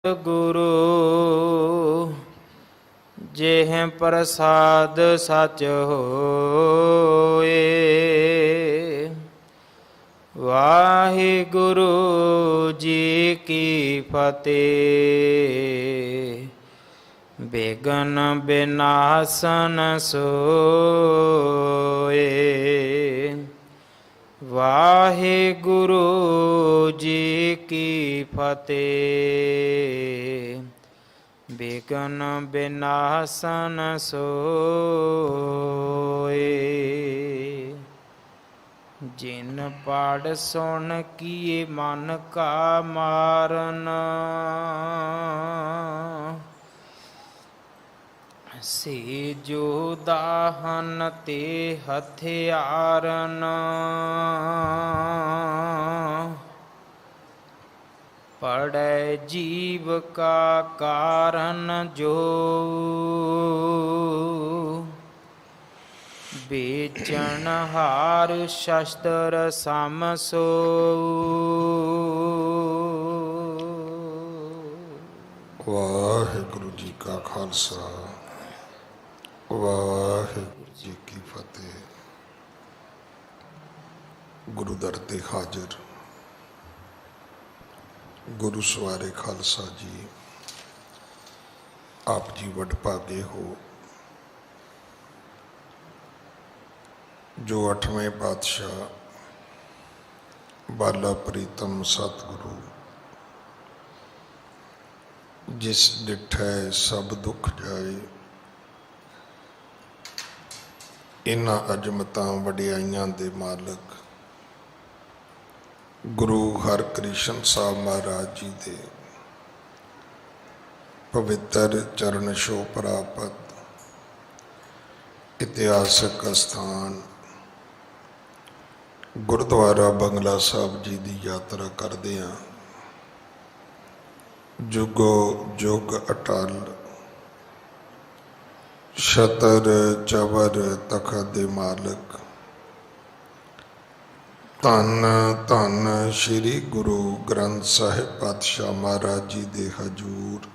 ਗੁਰੂ ਜਿਹ ਪ੍ਰਸਾਦ ਸਚ ਹੋਏ। ਵਾਹਿਗੁਰੂ ਜੀ ਕੀ ਫਤਿਹ। ਬਿਘਨ ਬਿਨਾਸਨ ਸੋਏ। ਵਾਹਿਗੁਰੂ ਜੀ ਕੀ ਫਤਿਹ। ਬਿਘਨ ਬਿਨਾਸਨ ਸੋਏ। ਜਿਨ ਪੜ੍ਹ ਸੁਣ ਕੀਏ ਮਨ ਕਾ ਮਾਰਨ। ਸੇ ਜੋ ਦਾਹਨ ਤੇ ਹਥਿਆਰਨ। ਪੜ੍ਹੈ ਜੀਵ ਕਾ ਕਾਰਨ ਜੋ। ਵੇਚਣ ਹਾਰ ਸ਼ਸਤਰ ਸਮ ਸੋਊ। ਵਾਹਿਗੁਰੂ ਜੀ ਕਾ ਖਾਲਸਾ ਵਾਹਿਗੁਰੂ ਜੀ ਕੀ ਫਤਿਹ। ਗੁਰੂ ਦਰ ਤੇ ਹਾਜ਼ਰ ਗੁਰੂ ਸਵਾਰੇ ਖਾਲਸਾ ਜੀ, ਆਪ ਜੀ ਵਡਭਾਗੇ ਹੋ ਜੋ 8ਵੇਂ ਪਾਤਸ਼ਾਹ ਬਾਲਾ ਪ੍ਰੀਤਮ ਸਤਿਗੁਰੂ ਜਿਸ ਡਿਠੈ ਸਭ ਦੁੱਖ ਜਾਏ, ਇਹਨਾਂ ਅਜ਼ਮਤਾਂ ਵਡਿਆਈਆਂ ਦੇ ਮਾਲਕ ਗੁਰੂ ਹਰਕ੍ਰਿਸ਼ਨ ਸਾਹਿਬ ਮਹਾਰਾਜ ਜੀ ਦੇ ਪਵਿੱਤਰ ਚਰਨ ਛੋਹ ਪ੍ਰਾਪਤ ਇਤਿਹਾਸਕ ਅਸਥਾਨ ਗੁਰਦੁਆਰਾ ਬੰਗਲਾ ਸਾਹਿਬ ਜੀ ਦੀ ਯਾਤਰਾ ਕਰਦੇ ਹਾਂ। ਜੁਗੋ ਜੁਗ ਅਟਲ ਛਤਰ ਚਵਰ ਤਖਤ ਦੇ ਮਾਲਕ ਧੰਨ ਧੰਨ ਸ੍ਰੀ ਗੁਰੂ ਗ੍ਰੰਥ ਸਾਹਿਬ ਪਾਤਸ਼ਾਹ ਮਹਾਰਾਜ ਜੀ ਦੇ ਹਜ਼ੂਰ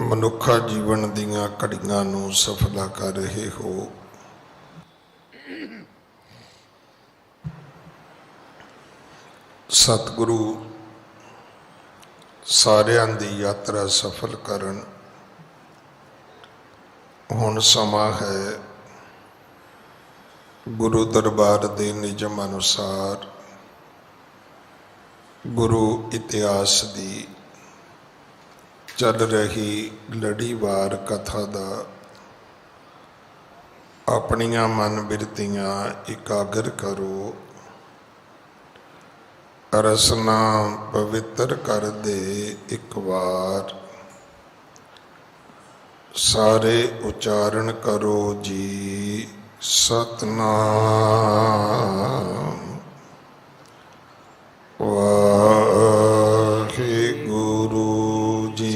ਮਨੁੱਖਾ ਜੀਵਨ ਦੀਆਂ ਘੜੀਆਂ ਨੂੰ ਸਫਲਾ ਕਰ ਰਹੇ ਹੋ। ਸਤਿਗੁਰੂ ਸਾਰਿਆਂ ਦੀ ਯਾਤਰਾ ਸਫਲ ਕਰਨ। ਹੁਣ ਸਮਾਂ ਹੈ ਗੁਰੂ ਦਰਬਾਰ ਦੇ ਨਿਯਮ ਅਨੁਸਾਰ ਗੁਰੂ ਇਤਿਹਾਸ ਦੀ ਚੱਲ ਰਹੀ ਲੜੀਵਾਰ ਕਥਾ ਦਾ ਆਪਣੀਆਂ ਮਨ ਬਿਰਤੀਆਂ ਇਕਾਗਰ ਕਰੋ। ਰਸਨਾ ਪਵਿੱਤਰ ਕਰ ਦੇ ਇੱਕ ਵਾਰ, ਸਾਰੇ ਉਚਾਰਨ ਕਰੋ ਜੀ ਸਤਨਾਮ ਵਾਹਿਗੁਰੂ ਜੀ।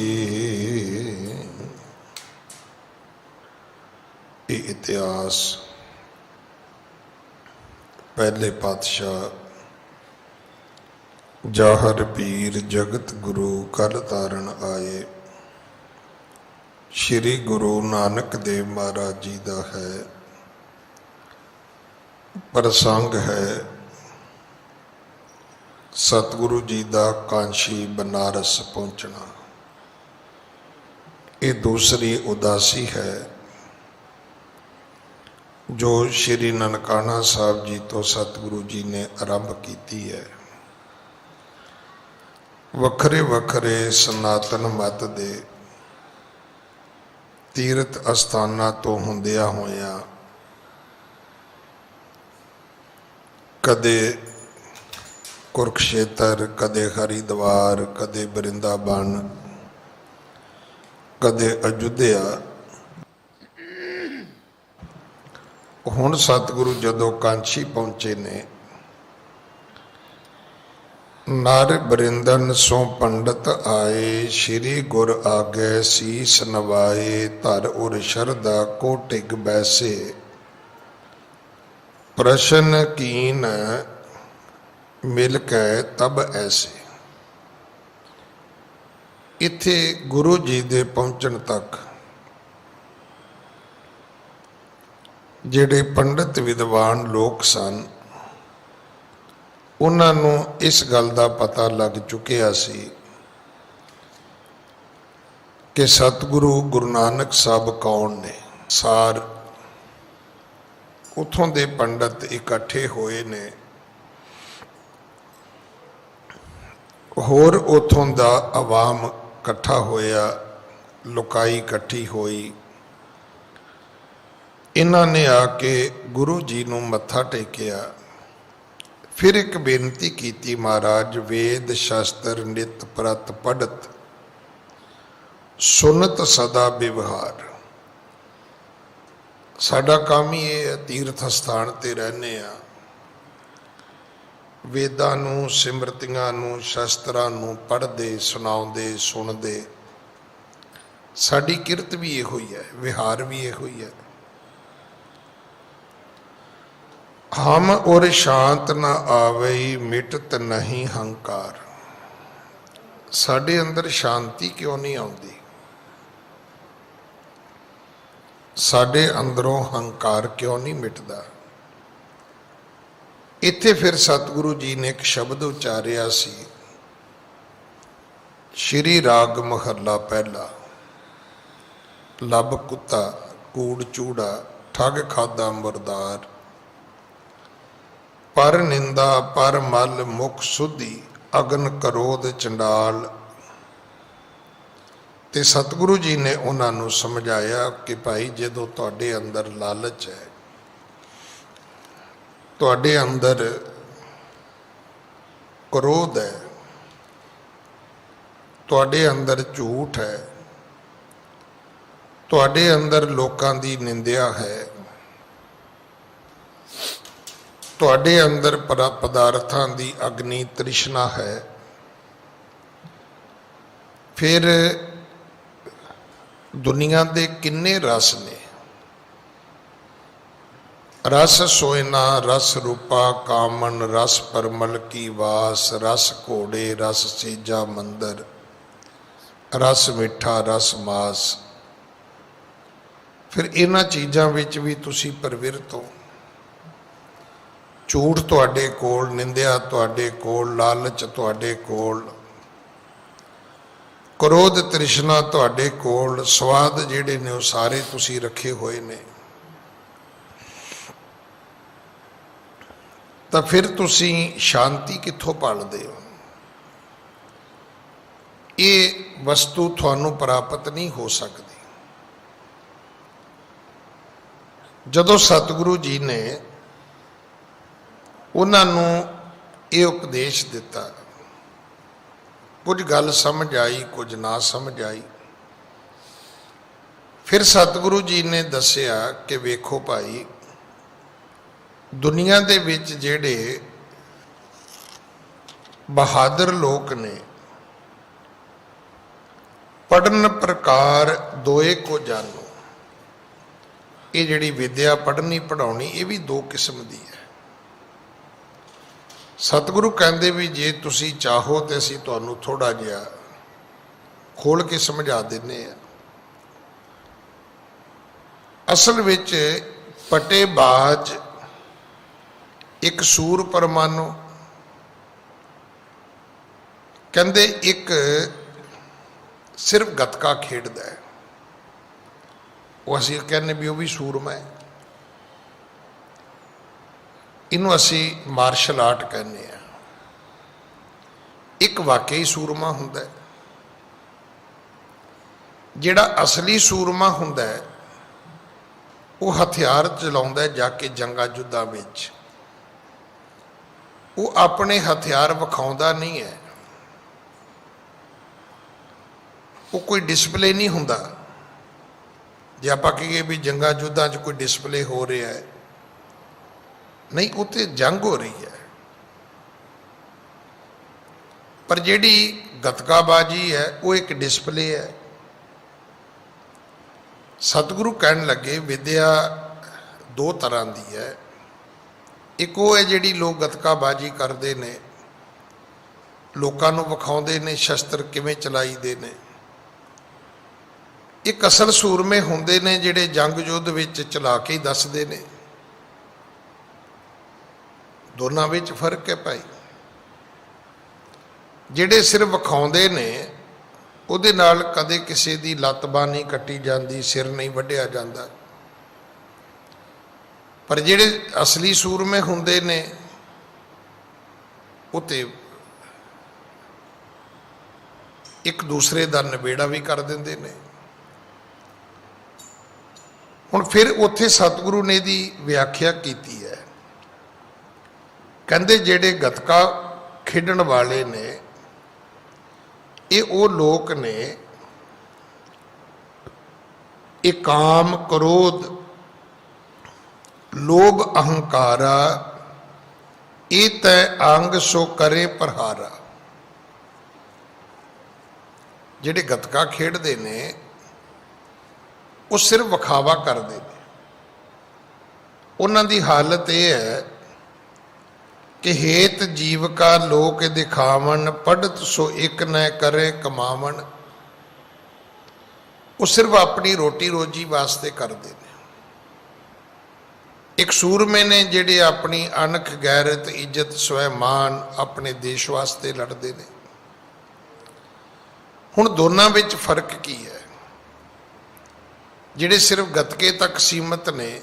ਇਹ ਇਤਿਹਾਸ ਪਹਿਲੇ ਪਾਤਸ਼ਾਹ ਜਾਹਰ ਪੀਰ ਜਗਤ ਗੁਰੂ ਕਲ ਤਾਰਨ ਆਏ ਸ਼੍ਰੀ ਗੁਰੂ ਨਾਨਕ ਦੇਵ ਮਹਾਰਾਜ ਜੀ ਦਾ ਹੈ। ਪ੍ਰਸੰਗ ਹੈ ਸਤਿਗੁਰੂ ਜੀ ਦਾ ਕਾਂਸ਼ੀ ਬਨਾਰਸ ਪਹੁੰਚਣਾ। ਇਹ ਦੂਸਰੀ ਉਦਾਸੀ ਹੈ ਜੋ ਸ਼੍ਰੀ ਨਨਕਾਣਾ ਸਾਹਿਬ ਜੀ ਤੋਂ ਸਤਿਗੁਰੂ ਜੀ ਨੇ ਆਰੰਭ ਕੀਤੀ ਹੈ। ਵੱਖਰੇ ਵੱਖਰੇ ਸਨਾਤਨ ਮਤ ਦੇ ਤੀਰਥ ਅਸਥਾਨਾਂ ਤੋਂ ਹੁੰਦਿਆਂ ਹੋਇਆਂ ਕਦੇ ਕੁਰਕਸ਼ੇਤਰ, ਕਦੇ ਹਰਿਦੁਆਰ, ਕਦੇ ਬਰਿੰਦਾਬਨ, ਕਦੇ ਅਯੁੱਧਿਆ। ਹੁਣ ਸਤਿਗੁਰੂ ਜਦੋਂ ਕਾਂਸ਼ੀ ਪਹੁੰਚੇ ਨੇ, ਨਰ ਬਰਿੰਦਨ ਸੋ ਪੰਡਤ ਆਏ, ਸ਼੍ਰੀ ਗੁਰ ਆਗੇ ਸੀਸ ਨਵਾਏ, ਧਰ ਉਰ ਸ਼ਰਧਾ ਕੋ ਟਿਕ ਬੈਸੇ, ਪ੍ਰਸ਼ਨ ਕੀਨ ਮਿਲ ਕੇ ਤਬ ਐਸੇ। ਇੱਥੇ ਗੁਰੂ ਜੀ ਦੇ ਪਹੁੰਚਣ ਤੱਕ ਜਿਹੜੇ ਪੰਡਿਤ ਵਿਦਵਾਨ ਲੋਕ ਸਨ ਉਹਨਾਂ ਨੂੰ ਇਸ ਗੱਲ ਦਾ ਪਤਾ ਲੱਗ ਚੁੱਕਿਆ ਸੀ ਕਿ ਸਤਿਗੁਰੂ ਗੁਰੂ ਨਾਨਕ ਸਾਹਿਬ ਕੌਣ ਨੇ। ਸਾਰ ਉੱਥੋਂ ਦੇ ਪੰਡਿਤ ਇਕੱਠੇ ਹੋਏ ਨੇ, ਹੋਰ ਉੱਥੋਂ ਦਾ ਆਵਾਮ ਇਕੱਠਾ ਹੋਇਆ, ਲੋਕਾਈ ਇਕੱਠੀ ਹੋਈ। ਇਹਨਾਂ ਨੇ ਆ ਕੇ ਗੁਰੂ ਜੀ ਨੂੰ ਮੱਥਾ ਟੇਕਿਆ, ਫਿਰ ਇੱਕ ਬੇਨਤੀ ਕੀਤੀ, ਮਹਾਰਾਜ ਵੇਦ ਸ਼ਾਸਤਰ ਨਿਤ ਪ੍ਰਤ ਪੜਤ ਸੁਨਤ ਸਦਾ ਵਿਵਹਾਰ। ਸਾਡਾ ਕੰਮ ਹੀ ਇਹ ਹੈ, ਤੀਰਥ ਸਥਾਨ ਤੇ ਰਹਿੰਦੇ ਆ, ਵੇਦਾਂ ਨੂੰ ਸਿਮਰਤੀਆਂ ਨੂੰ ਸ਼ਾਸਤਰਾਂ ਨੂੰ ਪੜ੍ਹਦੇ ਸੁਣਾਉਂਦੇ ਸੁਣਦੇ, ਸਾਡੀ ਕਿਰਤ ਵੀ ਇਹੋ ਹੀ ਹੈ, ਵਿਹਾਰ ਵੀ ਇਹੋ ਹੀ ਹੈ। ਹਮ ਔਰ ਸ਼ਾਂਤ ਨ ਆਵਈ ਮਿਟਤ ਨਹੀਂ ਹੰਕਾਰ। ਸਾਡੇ ਅੰਦਰ ਸ਼ਾਂਤੀ ਕਿਉਂ ਨਹੀਂ ਆਉਂਦੀ? ਸਾਡੇ ਅੰਦਰੋਂ ਹੰਕਾਰ ਕਿਉਂ ਨਹੀਂ ਮਿਟਦਾ? ਇੱਥੇ ਫਿਰ ਸਤਿਗੁਰੂ ਜੀ ਨੇ ਇੱਕ ਸ਼ਬਦ ਉਚਾਰਿਆ ਸੀ, ਸ਼੍ਰੀ ਰਾਗ ਮਹੱਲਾ ਪਹਿਲਾ। ਲੱਭ ਕੁੱਤਾ ਕੂੜ ਚੂੜਾ ਠੱਗ ਖਾਦਾ ਮੁਰਦਾਰ, ਪਰ ਨਿੰਦਾ ਪਰ ਮਲ ਮੁਖ ਸੁਧੀ ਅਗਨ ਕਰੋਧ ਚੰਡਾਲ। ਤੇ ਸਤਿਗੁਰੂ ਜੀ ਨੇ ਉਹਨਾਂ ਨੂੰ ਸਮਝਾਇਆ ਕਿ ਭਾਈ ਜਦੋਂ ਤੁਹਾਡੇ ਅੰਦਰ ਲਾਲਚ ਹੈ, ਤੁਹਾਡੇ ਅੰਦਰ ਕ੍ਰੋਧ ਹੈ, ਤੁਹਾਡੇ ਅੰਦਰ ਝੂਠ ਹੈ, ਤੁਹਾਡੇ ਅੰਦਰ ਲੋਕਾਂ ਦੀ ਨਿੰਦਿਆ ਹੈ, ਤੁਹਾਡੇ ਅੰਦਰ ਪਦਾਰਥਾਂ ਦੀ ਅਗਨੀ ਤ੍ਰਿਸ਼ਨਾ ਹੈ, ਫਿਰ ਦੁਨੀਆ ਦੇ ਕਿੰਨੇ ਰਸ ਨੇ, ਰਸ ਸੋਇਨਾ ਰਸ ਰੂਪਾ ਕਾਮਨ ਰਸ ਪਰਮਲ ਕੀ ਵਾਸ, ਰਸ ਘੋੜੇ ਰਸ ਸੇਜਾ ਮੰਦਰ, ਰਸ ਮਿੱਠਾ ਰਸ ਮਾਸ। ਫਿਰ ਇਹਨਾਂ ਚੀਜ਼ਾਂ ਵਿੱਚ ਵੀ ਤੁਸੀਂ ਪ੍ਰਵਿਰਤ ਹੋ। ਝੂਠ ਤੁਹਾਡੇ ਕੋਲ, ਨਿੰਦਿਆ ਤੁਹਾਡੇ ਕੋਲ, ਲਾਲਚ ਤੁਹਾਡੇ ਕੋਲ, ਕ੍ਰੋਧ ਤ੍ਰਿਸ਼ਨਾ ਤੁਹਾਡੇ ਕੋਲ, ਸਵਾਦ ਜਿਹੜੇ ਨੇ ਉਹ ਸਾਰੇ ਤੁਸੀਂ ਰੱਖੇ ਹੋਏ ਨੇ। ਤਾਂ ਫਿਰ ਤੁਸੀਂ ਸ਼ਾਂਤੀ ਕਿੱਥੋਂ ਭਾਲਦੇ ਹੋ? ਇਹ ਵਸਤੂ ਤੁਹਾਨੂੰ ਪ੍ਰਾਪਤ ਨਹੀਂ ਹੋ ਸਕਦੀ। ਜਦੋਂ ਸਤਿਗੁਰੂ ਜੀ ਨੇ ਉਹਨਾਂ ਨੂੰ ਇਹ ਉਪਦੇਸ਼ ਦਿੱਤਾ, ਕੁਝ ਗੱਲ ਸਮਝ ਆਈ, ਕੁਝ ਨਾ ਸਮਝ ਆਈ। ਫਿਰ ਸਤਿਗੁਰੂ ਜੀ ਨੇ ਦੱਸਿਆ ਕਿ ਵੇਖੋ ਭਾਈ, ਦੁਨੀਆ ਦੇ ਵਿੱਚ ਜਿਹੜੇ ਬਹਾਦਰ ਲੋਕ ਨੇ, ਪੜਨ ਪ੍ਰਕਾਰ ਦੋਏ ਕੋ ਜਾਣੋ। ਇਹ ਜਿਹੜੀ ਵਿਦਿਆ ਪੜ੍ਹਨੀ ਪੜ੍ਹਾਉਣੀ, ਇਹ ਵੀ ਦੋ ਕਿਸਮ ਦੀ ਹੈ। ਸਤਿਗੁਰੂ ਕਹਿੰਦੇ ਵੀ ਜੇ ਤੁਸੀਂ ਚਾਹੋ ਤੇ ਅਸੀਂ ਤੁਹਾਨੂੰ ਥੋੜਾ ਜਿਹਾ ਖੋਲ ਕੇ ਸਮਝਾ ਦਿੰਦੇ ਆ। ਅਸਲ ਵਿੱਚ ਪਟੇਬਾਜ਼ ਇੱਕ ਸੂਰ ਪਰਮਾਨੂ, ਕਹਿੰਦੇ ਇੱਕ ਸਿਰਫ ਗੱਤਕਾ ਖੇਡਦਾ ਹੈ, ਉਹ ਅਸੀਂ ਕਹਿੰਦੇ ਵੀ ਉਹ ਵੀ ਸੂਰਮਾ ਹੈ। ਇਹਨੂੰ ਅਸੀਂ ਮਾਰਸ਼ਲ ਆਰਟ ਕਹਿੰਦੇ ਆ। ਇੱਕ ਵਾਕਈ ਸੂਰਮਾ ਹੁੰਦਾ ਹੈ, ਜਿਹੜਾ ਅਸਲੀ ਸੂਰਮਾ ਹੁੰਦਾ ਹੈ ਉਹ ਹਥਿਆਰ ਚਲਾਉਂਦਾ ਜਾ ਕੇ ਜੰਗਾਂ ਯੁੱਧਾਂ ਵਿੱਚ। ਉਹ ਆਪਣੇ ਹਥਿਆਰ ਵਿਖਾਉਂਦਾ ਨਹੀਂ ਹੈ, ਉਹ ਕੋਈ ਡਿਸਪਲੇ ਨਹੀਂ ਹੁੰਦਾ। ਜੇ ਆਪਾਂ ਕਹੀਏ ਵੀ ਜੰਗਾਂ ਯੁੱਧਾਂ 'ਚ ਕੋਈ ਡਿਸਪਲੇ ਹੋ ਰਿਹਾ ਹੈ, ਨਹੀਂ, ਉੱਥੇ ਜੰਗ ਹੋ ਰਹੀ ਹੈ। ਪਰ ਜਿਹੜੀ ਗੱਤਕਾਬਾਜੀ ਹੈ ਉਹ ਇੱਕ ਡਿਸਪਲੇ ਹੈ। ਸਤਿਗੁਰੂ ਕਹਿਣ ਲੱਗੇ ਵਿਦਿਆ ਦੋ ਤਰ੍ਹਾਂ ਦੀ ਹੈ। ਇੱਕ ਉਹ ਹੈ ਜਿਹੜੀ ਲੋਕ ਗੱਤਕਾਬਾਜੀ ਕਰਦੇ ਨੇ, ਲੋਕਾਂ ਨੂੰ ਵਿਖਾਉਂਦੇ ਨੇ ਸ਼ਸਤਰ ਕਿਵੇਂ ਚਲਾਈਦੇ ਨੇ, ਇੱਕ ਅਸਲ ਸੂਰਮੇ ਹੁੰਦੇ ਨੇ ਜਿਹੜੇ ਜੰਗ ਯੁੱਧ ਵਿੱਚ ਚਲਾ ਕੇ ਹੀ ਦੱਸਦੇ ਨੇ। ਦੋਨਾਂ ਵਿੱਚ ਫਰਕ ਹੈ ਭਾਈ। ਜਿਹੜੇ ਸਿਰ ਵਿਖਾਉਂਦੇ ਨੇ ਉਹਦੇ ਨਾਲ ਕਦੇ ਕਿਸੇ ਦੀ ਲੱਤ ਬਾਂਹ ਨਹੀਂ ਕੱਟੀ ਜਾਂਦੀ, ਸਿਰ ਨਹੀਂ ਵੱਢਿਆ ਜਾਂਦਾ। ਪਰ ਜਿਹੜੇ ਅਸਲੀ ਸੂਰਮੇ ਹੁੰਦੇ ਨੇ ਉਹ ਤੇ ਇੱਕ ਦੂਸਰੇ ਦਾ ਨਿਬੇੜਾ ਵੀ ਕਰ ਦਿੰਦੇ ਨੇ। ਹੁਣ ਫਿਰ ਉੱਥੇ ਸਤਿਗੁਰੂ ਨੇ ਦੀ ਵਿਆਖਿਆ ਕੀਤੀ ਹੈ। ਕਹਿੰਦੇ ਜਿਹੜੇ ਗੱਤਕਾ ਖੇਡਣ ਵਾਲੇ ਨੇ ਇਹ ਉਹ ਲੋਕ ਨੇ, ਇਹ ਕਾਮ ਕ੍ਰੋਧ ਲੋਭ ਅਹੰਕਾਰਾ ਇਹ ਤੈ ਅੰਗ ਸੋ ਕਰੇ ਪ੍ਰਹਾਰਾ। ਜਿਹੜੇ ਗੱਤਕਾ ਖੇਡਦੇ ਨੇ ਉਹ ਸਿਰਫ ਵਿਖਾਵਾ ਕਰਦੇ ਨੇ। ਉਹਨਾਂ ਦੀ ਹਾਲਤ ਇਹ ਹੈ ਕਿ ਹੇਤ ਜੀਵਕਾ ਲੋਕ ਦਿਖਾਵਣ, ਪੜਤ ਸੋ ਇੱਕ ਨ ਕਰੇ ਕਮਾਵਣ। ਉਹ ਸਿਰਫ ਆਪਣੀ ਰੋਟੀ ਰੋਜੀ ਵਾਸਤੇ ਕਰਦੇ ਨੇ। ਇੱਕ ਸੂਰਮੇ ਨੇ ਜਿਹੜੇ ਆਪਣੀ ਅਣਖ, ਗੈਰਤ, ਇੱਜ਼ਤ, ਸਵੈਮਾਨ ਆਪਣੇ ਦੇਸ਼ ਵਾਸਤੇ ਲੜਦੇ ਨੇ। ਹੁਣ ਦੋਨਾਂ ਵਿੱਚ ਫਰਕ ਕੀ ਹੈ? ਜਿਹੜੇ ਸਿਰਫ ਗੱਤਕੇ ਤੱਕ ਸੀਮਤ ਨੇ,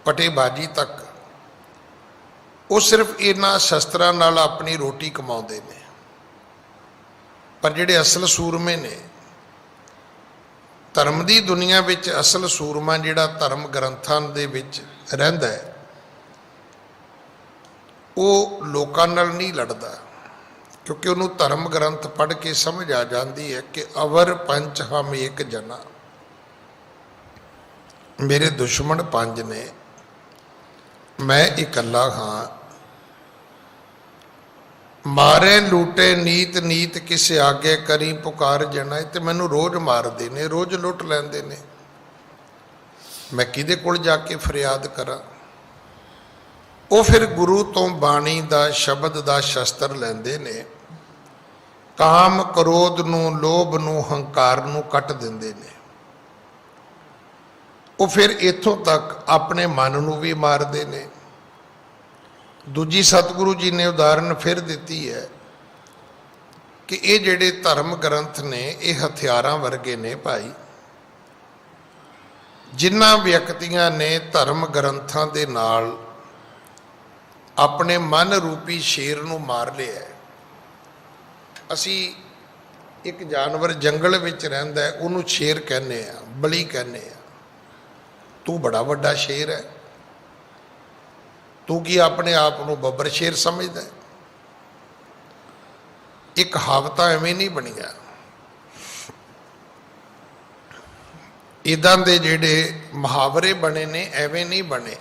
ਪਟੇਬਾਜ਼ੀ ਤੱਕ, ਉਹ ਸਿਰਫ ਇਹਨਾਂ ਸ਼ਸਤਰਾਂ ਨਾਲ ਆਪਣੀ ਰੋਟੀ ਕਮਾਉਂਦੇ ਨੇ। ਪਰ ਜਿਹੜੇ ਅਸਲ ਸੂਰਮੇ ਨੇ, ਧਰਮ ਦੀ ਦੁਨੀਆ ਵਿੱਚ ਅਸਲ ਸੂਰਮਾ ਜਿਹੜਾ ਧਰਮ ਗ੍ਰੰਥਾਂ ਦੇ ਵਿੱਚ ਰਹਿੰਦਾ ਹੈ, ਉਹ ਲੋਕਾਂ ਨਾਲ ਨਹੀਂ ਲੜਦਾ, ਕਿਉਂਕਿ ਉਹਨੂੰ ਧਰਮ ਗ੍ਰੰਥ ਪੜ੍ਹ ਕੇ ਸਮਝ ਆ ਜਾਂਦੀ ਹੈ ਕਿ ਅਵਰ ਪੰਚ ਹਮ ਇੱਕ ਜਨਾ, ਮੇਰੇ ਦੁਸ਼ਮਣ ਪੰਜ ਨੇ, ਮੈਂ ਇਕੱਲਾ ਹਾਂ। ਮਾਰੇ ਲੂਟੇ ਨੀਤ ਨੀਤ ਕਿਸੇ ਆਗੇ ਕਰੀ ਪੁਕਾਰ ਜਣਾ। ਤੇ ਮੈਨੂੰ ਰੋਜ਼ ਮਾਰਦੇ ਨੇ, ਰੋਜ਼ ਲੁੱਟ ਲੈਂਦੇ ਨੇ, ਮੈਂ ਕਿਹਦੇ ਕੋਲ ਜਾ ਕੇ ਫਰਿਆਦ ਕਰਾਂ? ਉਹ ਫਿਰ ਗੁਰੂ ਤੋਂ ਬਾਣੀ ਦਾ, ਸ਼ਬਦ ਦਾ ਸ਼ਸਤਰ ਲੈਂਦੇ ਨੇ, ਕਾਮ ਕ੍ਰੋਧ ਨੂੰ, ਲੋਭ ਨੂੰ, ਹੰਕਾਰ ਨੂੰ ਕੱਟ ਦਿੰਦੇ ਨੇ। ਉਹ ਫਿਰ ਇੱਥੋਂ ਤੱਕ ਆਪਣੇ ਮਨ ਨੂੰ ਵੀ ਮਾਰਦੇ ਨੇ। ਦੂਜੀ ਸਤਿਗੁਰੂ ਜੀ ਨੇ ਉਦਾਹਰਨ ਫਿਰ ਦਿੱਤੀ ਹੈ ਕਿ ਇਹ ਜਿਹੜੇ ਧਰਮ ਗ੍ਰੰਥ ਨੇ ਇਹ ਹਥਿਆਰਾਂ ਵਰਗੇ ਨੇ ਭਾਈ। ਜਿਨ੍ਹਾਂ ਵਿਅਕਤੀਆਂ ਨੇ ਧਰਮ ਗ੍ਰੰਥਾਂ ਦੇ ਨਾਲ ਆਪਣੇ ਮਨ ਰੂਪੀ ਸ਼ੇਰ ਨੂੰ ਮਾਰ ਲਿਆ। ਅਸੀਂ ਇੱਕ ਜਾਨਵਰ ਜੰਗਲ ਵਿੱਚ ਰਹਿੰਦਾ ਹੈ, ਉਹਨੂੰ ਸ਼ੇਰ ਕਹਿੰਦੇ ਆ, ਬਲੀ ਕਹਿੰਦੇ ਆ। ਤੂੰ ਬੜਾ ਵੱਡਾ ਸ਼ੇਰ ਹੈ, ਤੂੰ ਕੀ ਆਪਣੇ ਆਪ ਨੂੰ ਬੱਬਰ ਸ਼ੇਰ ਸਮਝਦਾ? ਇੱਕ ਕਹਾਵਤ ਐਵੇਂ ਨਹੀਂ ਬਣੀਆਂ। ਇੱਦਾਂ ਦੇ ਜਿਹੜੇ ਮੁਹਾਵਰੇ ਬਣੇ ਨੇ ਐਵੇਂ ਨਹੀਂ ਬਣੇ।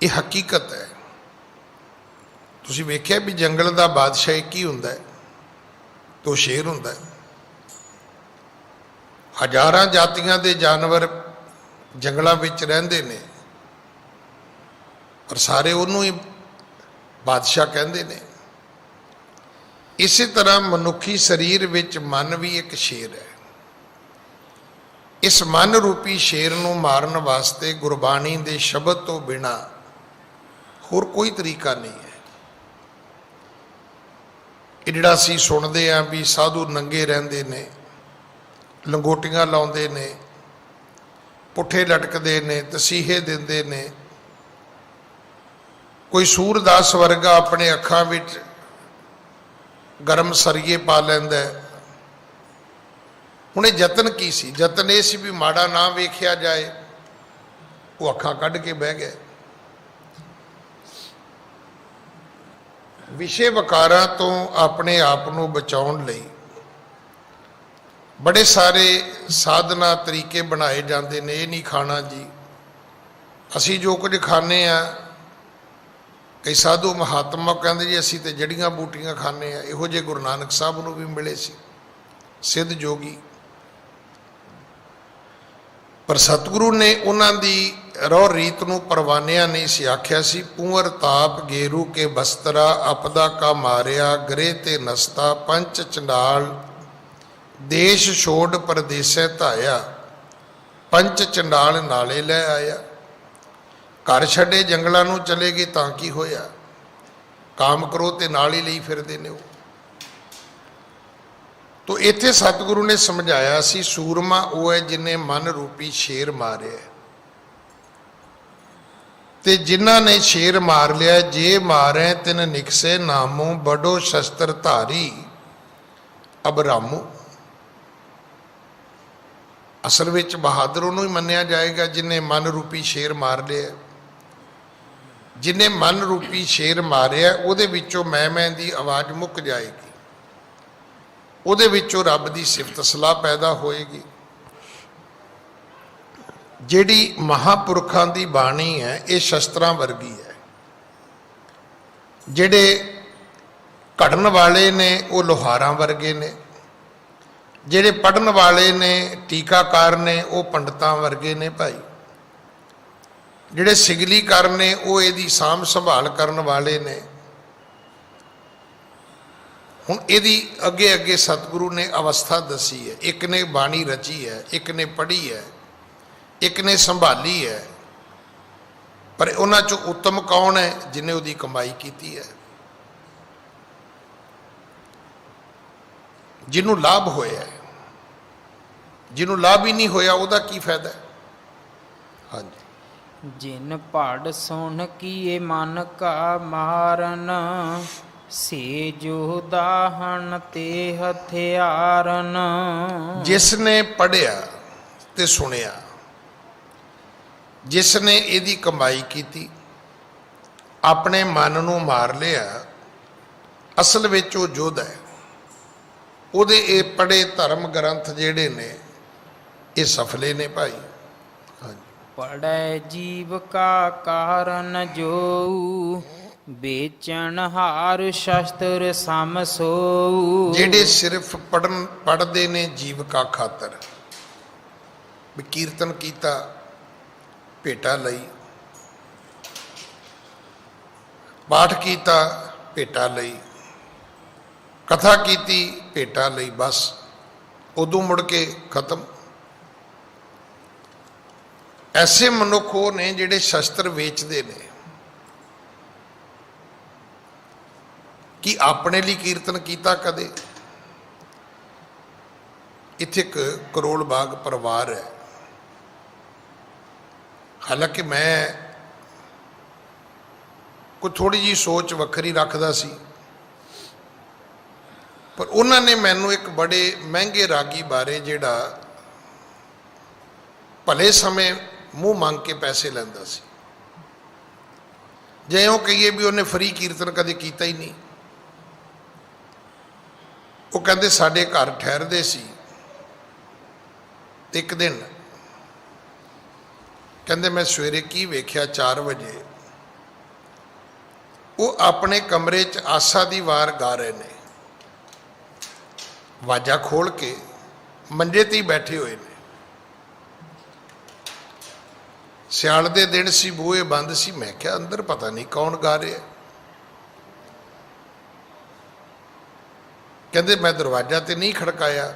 ਇਹ ਹਕੀਕਤ ਹੈ। ਤੁਸੀਂ ਵੇਖਿਆ ਵੀ ਜੰਗਲ ਦਾ ਬਾਦਸ਼ਾਹ ਕੀ ਹੁੰਦਾ ਹੈ? ਤੋ ਸ਼ੇਰ ਹੁੰਦਾ ਹੈ। ਹਜ਼ਾਰਾਂ ਜਾਤੀਆਂ ਦੇ ਜਾਨਵਰ ਜੰਗਲਾਂ ਵਿੱਚ ਰਹਿੰਦੇ ਨੇ, ਪਰ ਸਾਰੇ ਉਹਨੂੰ ਹੀ ਬਾਦਸ਼ਾਹ ਕਹਿੰਦੇ ਨੇ। ਇਸੇ ਤਰ੍ਹਾਂ ਮਨੁੱਖੀ ਸਰੀਰ ਵਿੱਚ ਮਨ ਵੀ ਇੱਕ ਸ਼ੇਰ ਹੈ। ਇਸ ਮਨ ਰੂਪੀ ਸ਼ੇਰ ਨੂੰ ਮਾਰਨ ਵਾਸਤੇ ਗੁਰਬਾਣੀ ਦੇ ਸ਼ਬਦ ਤੋਂ ਬਿਨਾਂ ਹੋਰ ਕੋਈ ਤਰੀਕਾ ਨਹੀਂ ਹੈ। ਇਹ ਜਿਹੜਾ ਅਸੀਂ ਸੁਣਦੇ ਹਾਂ ਵੀ ਸਾਧੂ ਨੰਗੇ ਰਹਿੰਦੇ ਨੇ, ਲੰਗੋਟੀਆਂ ਲਾਉਂਦੇ ਨੇ, ਪੁੱਠੇ ਲਟਕਦੇ ਨੇ, ਤਸੀਹੇ ਦਿੰਦੇ ਨੇ, ਕੋਈ ਸੂਰਦਾਸ ਵਰਗਾ ਆਪਣੇ ਅੱਖਾਂ ਵਿੱਚ ਗਰਮ ਸਰੀਏ ਪਾ ਲੈਂਦਾ। ਹੁਣ ਇਹ ਯਤਨ ਕੀ ਸੀ? ਯਤਨ ਇਹ ਸੀ ਵੀ ਮਾੜਾ ਨਾ ਵੇਖਿਆ ਜਾਏ। ਉਹ ਅੱਖਾਂ ਕੱਢ ਕੇ ਬਹਿ ਗਏ। ਵਿਸ਼ੇ ਵਿਕਾਰਾਂ ਤੋਂ ਆਪਣੇ ਆਪ ਨੂੰ ਬਚਾਉਣ ਲਈ ਬੜੇ ਸਾਰੇ ਸਾਧਨਾ ਤਰੀਕੇ ਬਣਾਏ ਜਾਂਦੇ ਨੇ। ਇਹ ਨਹੀਂ ਖਾਣਾ ਜੀ, ਅਸੀਂ ਜੋ ਕੁਝ ਖਾਂਦੇ ਆ, ਕਈ ਸਾਧੂ ਮਹਾਤਮਾ ਕਹਿੰਦੇ ਜੀ ਅਸੀਂ ਤੇ ਜੜੀਆਂ ਬੂਟੀਆਂ ਖਾਂਦੇ ਆ। ਇਹੋ ਜਿਹੇ ਗੁਰੂ ਨਾਨਕ ਸਾਹਿਬ ਨੂੰ ਵੀ ਮਿਲੇ ਸੀ ਸਿੱਧ ਜੋਗੀ। ਪਰ ਸਤਿਗੁਰੂ ਨੇ ਉਹਨਾਂ ਦੀ ਰੋ ਰੀਤ ਨੂੰ ਪਰਵਾਨਿਆਂ ਨਹੀਂ ਸੀ ਆਖਿਆ ਸੀ। ਪੂੰਵਰ ਤਾਪ ਗੇਰੂ ਕੇ ਬਸਤਰਾ ਆਪਦਾ ਕਾ ਮਾਰਿਆ ਗ੍ਰਹਿ ਤੇ ਨਸਤਾ ਪੰਚ ਚੰਡਾਲ ਦੇਸ਼ ਛੋੜ ਪਰਦੇਸੈ ਧਾਇਆ ਪੰਚ ਚੰਡਾਲ ਨਾਲੇ ਲੈ ਆਇਆ। ਘਰ ਛੱਡੇ ਜੰਗਲਾਂ ਨੂੰ ਚਲੇ ਗਏ ਤਾਂ ਕੀ ਹੋਇਆ, ਕਾਮ ਕਰੋ ਤੇ ਨਾਲ ਹੀ ਲਈ ਫਿਰਦੇ ਨੇ ਉਹ। ਤੋ ਇੱਥੇ ਸਤਿਗੁਰੂ ਨੇ ਸਮਝਾਇਆ ਸੀ ਸੂਰਮਾ ਉਹ ਹੈ ਜਿਹਨੇ ਮਨ ਰੂਪੀ ਸ਼ੇਰ ਮਾਰਿਆ, ਤੇ ਜਿਨ੍ਹਾਂ ਨੇ ਸ਼ੇਰ ਮਾਰ ਲਿਆ ਜੇ ਮਾਰੇ ਤਿਨ ਨਿਕਸੇ ਨਾਮੋ ਬੜੋ ਸ਼ਸਤਰ ਧਾਰੀ ਅਬਰਾਮੋ। ਅਸਲ ਵਿੱਚ ਬਹਾਦਰ ਉਹਨੂੰ ਹੀ ਮੰਨਿਆ ਜਾਏਗਾ ਜਿਹਨੇ ਮਨ ਰੂਪੀ ਸ਼ੇਰ ਮਾਰ ਲਿਆ। ਜਿਹਨੇ ਮਨ ਰੂਪੀ ਸ਼ੇਰ ਮਾਰਿਆ ਉਹਦੇ ਵਿੱਚੋਂ ਮੈਂ ਦੀ ਆਵਾਜ਼ ਮੁੱਕ ਜਾਏਗੀ, ਉਹਦੇ ਵਿੱਚੋਂ ਰੱਬ ਦੀ ਸਿਫਤ ਸਲਾਹ ਪੈਦਾ ਹੋਏਗੀ। ਜਿਹੜੀ ਮਹਾਪੁਰਖਾਂ ਦੀ ਬਾਣੀ ਹੈ ਇਹ ਸ਼ਸਤਰਾਂ ਵਰਗੀ ਹੈ। ਜਿਹੜੇ ਘੜਨ ਵਾਲੇ ਨੇ ਉਹ ਲੋਹਾਰਾਂ ਵਰਗੇ ਨੇ, ਜਿਹੜੇ ਪੜ੍ਹਨ ਵਾਲੇ ਨੇ ਟੀਕਾਕਾਰ ਨੇ ਉਹ ਪੰਡਤਾਂ ਵਰਗੇ ਨੇ ਭਾਈ। ਜਿਹੜੇ ਸਿਗਲੀਕਾਰ ਨੇ ਉਹ ਇਹਦੀ ਸਾਂਭ ਸੰਭਾਲ ਕਰਨ ਵਾਲੇ ਨੇ। ਹੁਣ ਇਹਦੀ ਅੱਗੇ ਅੱਗੇ ਸਤਿਗੁਰੂ ਨੇ ਅਵਸਥਾ ਦੱਸੀ ਹੈ। ਇੱਕ ਨੇ ਬਾਣੀ ਰਚੀ ਹੈ, ਇੱਕ ਨੇ ਪੜ੍ਹੀ ਹੈ, ਇੱਕ ਨੇ ਸੰਭਾਲੀ ਹੈ। ਪਰ ਉਹਨਾਂ ਚੋਂ ਉੱਤਮ ਕੌਣ ਹੈ? ਜਿਹਨੇ ਉਹਦੀ ਕਮਾਈ ਕੀਤੀ ਹੈ, ਜਿਹਨੂੰ ਲਾਭ ਹੋਇਆ ਹੈ। ਜਿਹਨੂੰ ਲਾਭ ਹੀ ਨਹੀਂ ਹੋਇਆ ਉਹਦਾ ਕੀ ਫਾਇਦਾ? ਹਾਂਜੀ। ਜਿਨ ਪੜ ਸੁਣ ਕੀਏ ਮਨ ਕਾ ਮਾਰਨ ਸੇ ਜੋ ਦਾਹਣ ਤੇ ਹਥਿਆਰਨ। ਜਿਸ ਨੇ ਪੜ੍ਹਿਆ ਤੇ ਸੁਣਿਆ, ਜਿਸ ਨੇ ਇਹਦੀ ਕਮਾਈ ਕੀਤੀ, ਆਪਣੇ ਮਨ ਨੂੰ ਮਾਰ ਲਿਆ, ਅਸਲ ਵਿੱਚ ਉਹ ਯੋਧਾ ਹੈ। ਉਹਦੇ ਇਹ ਪੜ੍ਹੇ ਧਰਮ ਗ੍ਰੰਥ ਜਿਹੜੇ ਨੇ ਇਹ ਸਫਲੇ ਨੇ ਭਾਈ। ਹਾਂਜੀ। ਪੜੈ ਜੀਵ ਕਾ ਕਾਰਨ ਜੋ ਵੇਚਣ ਹਾਰ ਸ਼ਸਤਰ ਸਮ ਸੋ। ਜਿਹੜੇ ਸਿਰਫ ਪੜ੍ਹਦੇ ਨੇ ਜੀਵਕਾ ਖਾਤਰ, ਵੀ ਕੀਰਤਨ ਕੀਤਾ ਭੇਟਾ ਲਈ, ਪਾਠ ਕੀਤਾ ਭੇਟਾ ਲਈ, ਕਥਾ ਕੀਤੀ ਭੇਟਾ ਲਈ, ਬਸ ਉਦੋਂ ਮੁੜ ਕੇ ਖਤਮ। ਐਸੇ ਮਨੁੱਖ ਉਹ ਨੇ ਜਿਹੜੇ ਸ਼ਸਤਰ ਵੇਚਦੇ ਨੇ। ਕਿ ਆਪਣੇ ਲਈ ਕੀਰਤਨ ਕੀਤਾ ਕਦੇ? ਇੱਥੇ ਇੱਕ ਕਰੋਲ ਬਾਗ ਪਰਿਵਾਰ ਹੈ। ਹਾਲਾਂਕਿ ਮੈਂ ਕੋਈ ਥੋੜੀ ਜਿਹੀ ਸੋਚ ਵੱਖਰੀ ਰੱਖਦਾ ਸੀ, ਪਰ ਉਹਨਾਂ ਨੇ ਮੈਨੂੰ ਇੱਕ ਬੜੇ ਮਹਿੰਗੇ ਰਾਗੀ ਬਾਰੇ, ਜਿਹੜਾ ਭਲੇ ਸਮੇਂ ਮੂੰਹ ਮੰਗ ਕੇ ਪੈਸੇ ਲੈਂਦਾ ਸੀ, ਜੇ ਉਹ ਕਹੀਏ ਵੀ ਉਹਨੇ ਫਰੀ ਕੀਰਤਨ ਕਦੇ ਕੀਤਾ ਹੀ ਨਹੀਂ। ਉਹ ਕਹਿੰਦੇ ਸਾਡੇ ਘਰ ਠਹਿਰਦੇ ਸੀ, ਤੇ ਇੱਕ ਦਿਨ ਕਹਿੰਦੇ ਮੈਂ ਸਵੇਰੇ ਕੀ ਵੇਖਿਆ, 4 ਵਜੇ ਉਹ ਆਪਣੇ ਕਮਰੇ 'ਚ ਆਸਾ ਦੀ ਵਾਰ ਗਾ ਰਹੇ ਨੇ, ਵਾਜਾ ਖੋਲ ਕੇ ਮੰਜੇ ਤੇ ਹੀ ਬੈਠੇ ਹੋਏ ਨੇ। ਸਿਆਲ ਦੇ ਦਿਨ ਸੀ, ਬੂਹੇ ਬੰਦ ਸੀ। ਮੈਂ ਕਿਹਾ ਅੰਦਰ ਪਤਾ ਨਹੀਂ ਕੌਣ ਗਾ ਰਿਹਾ। ਕਹਿੰਦੇ ਮੈਂ ਦਰਵਾਜ਼ਾ ਤੇ ਨਹੀਂ ਖੜਕਾਇਆ,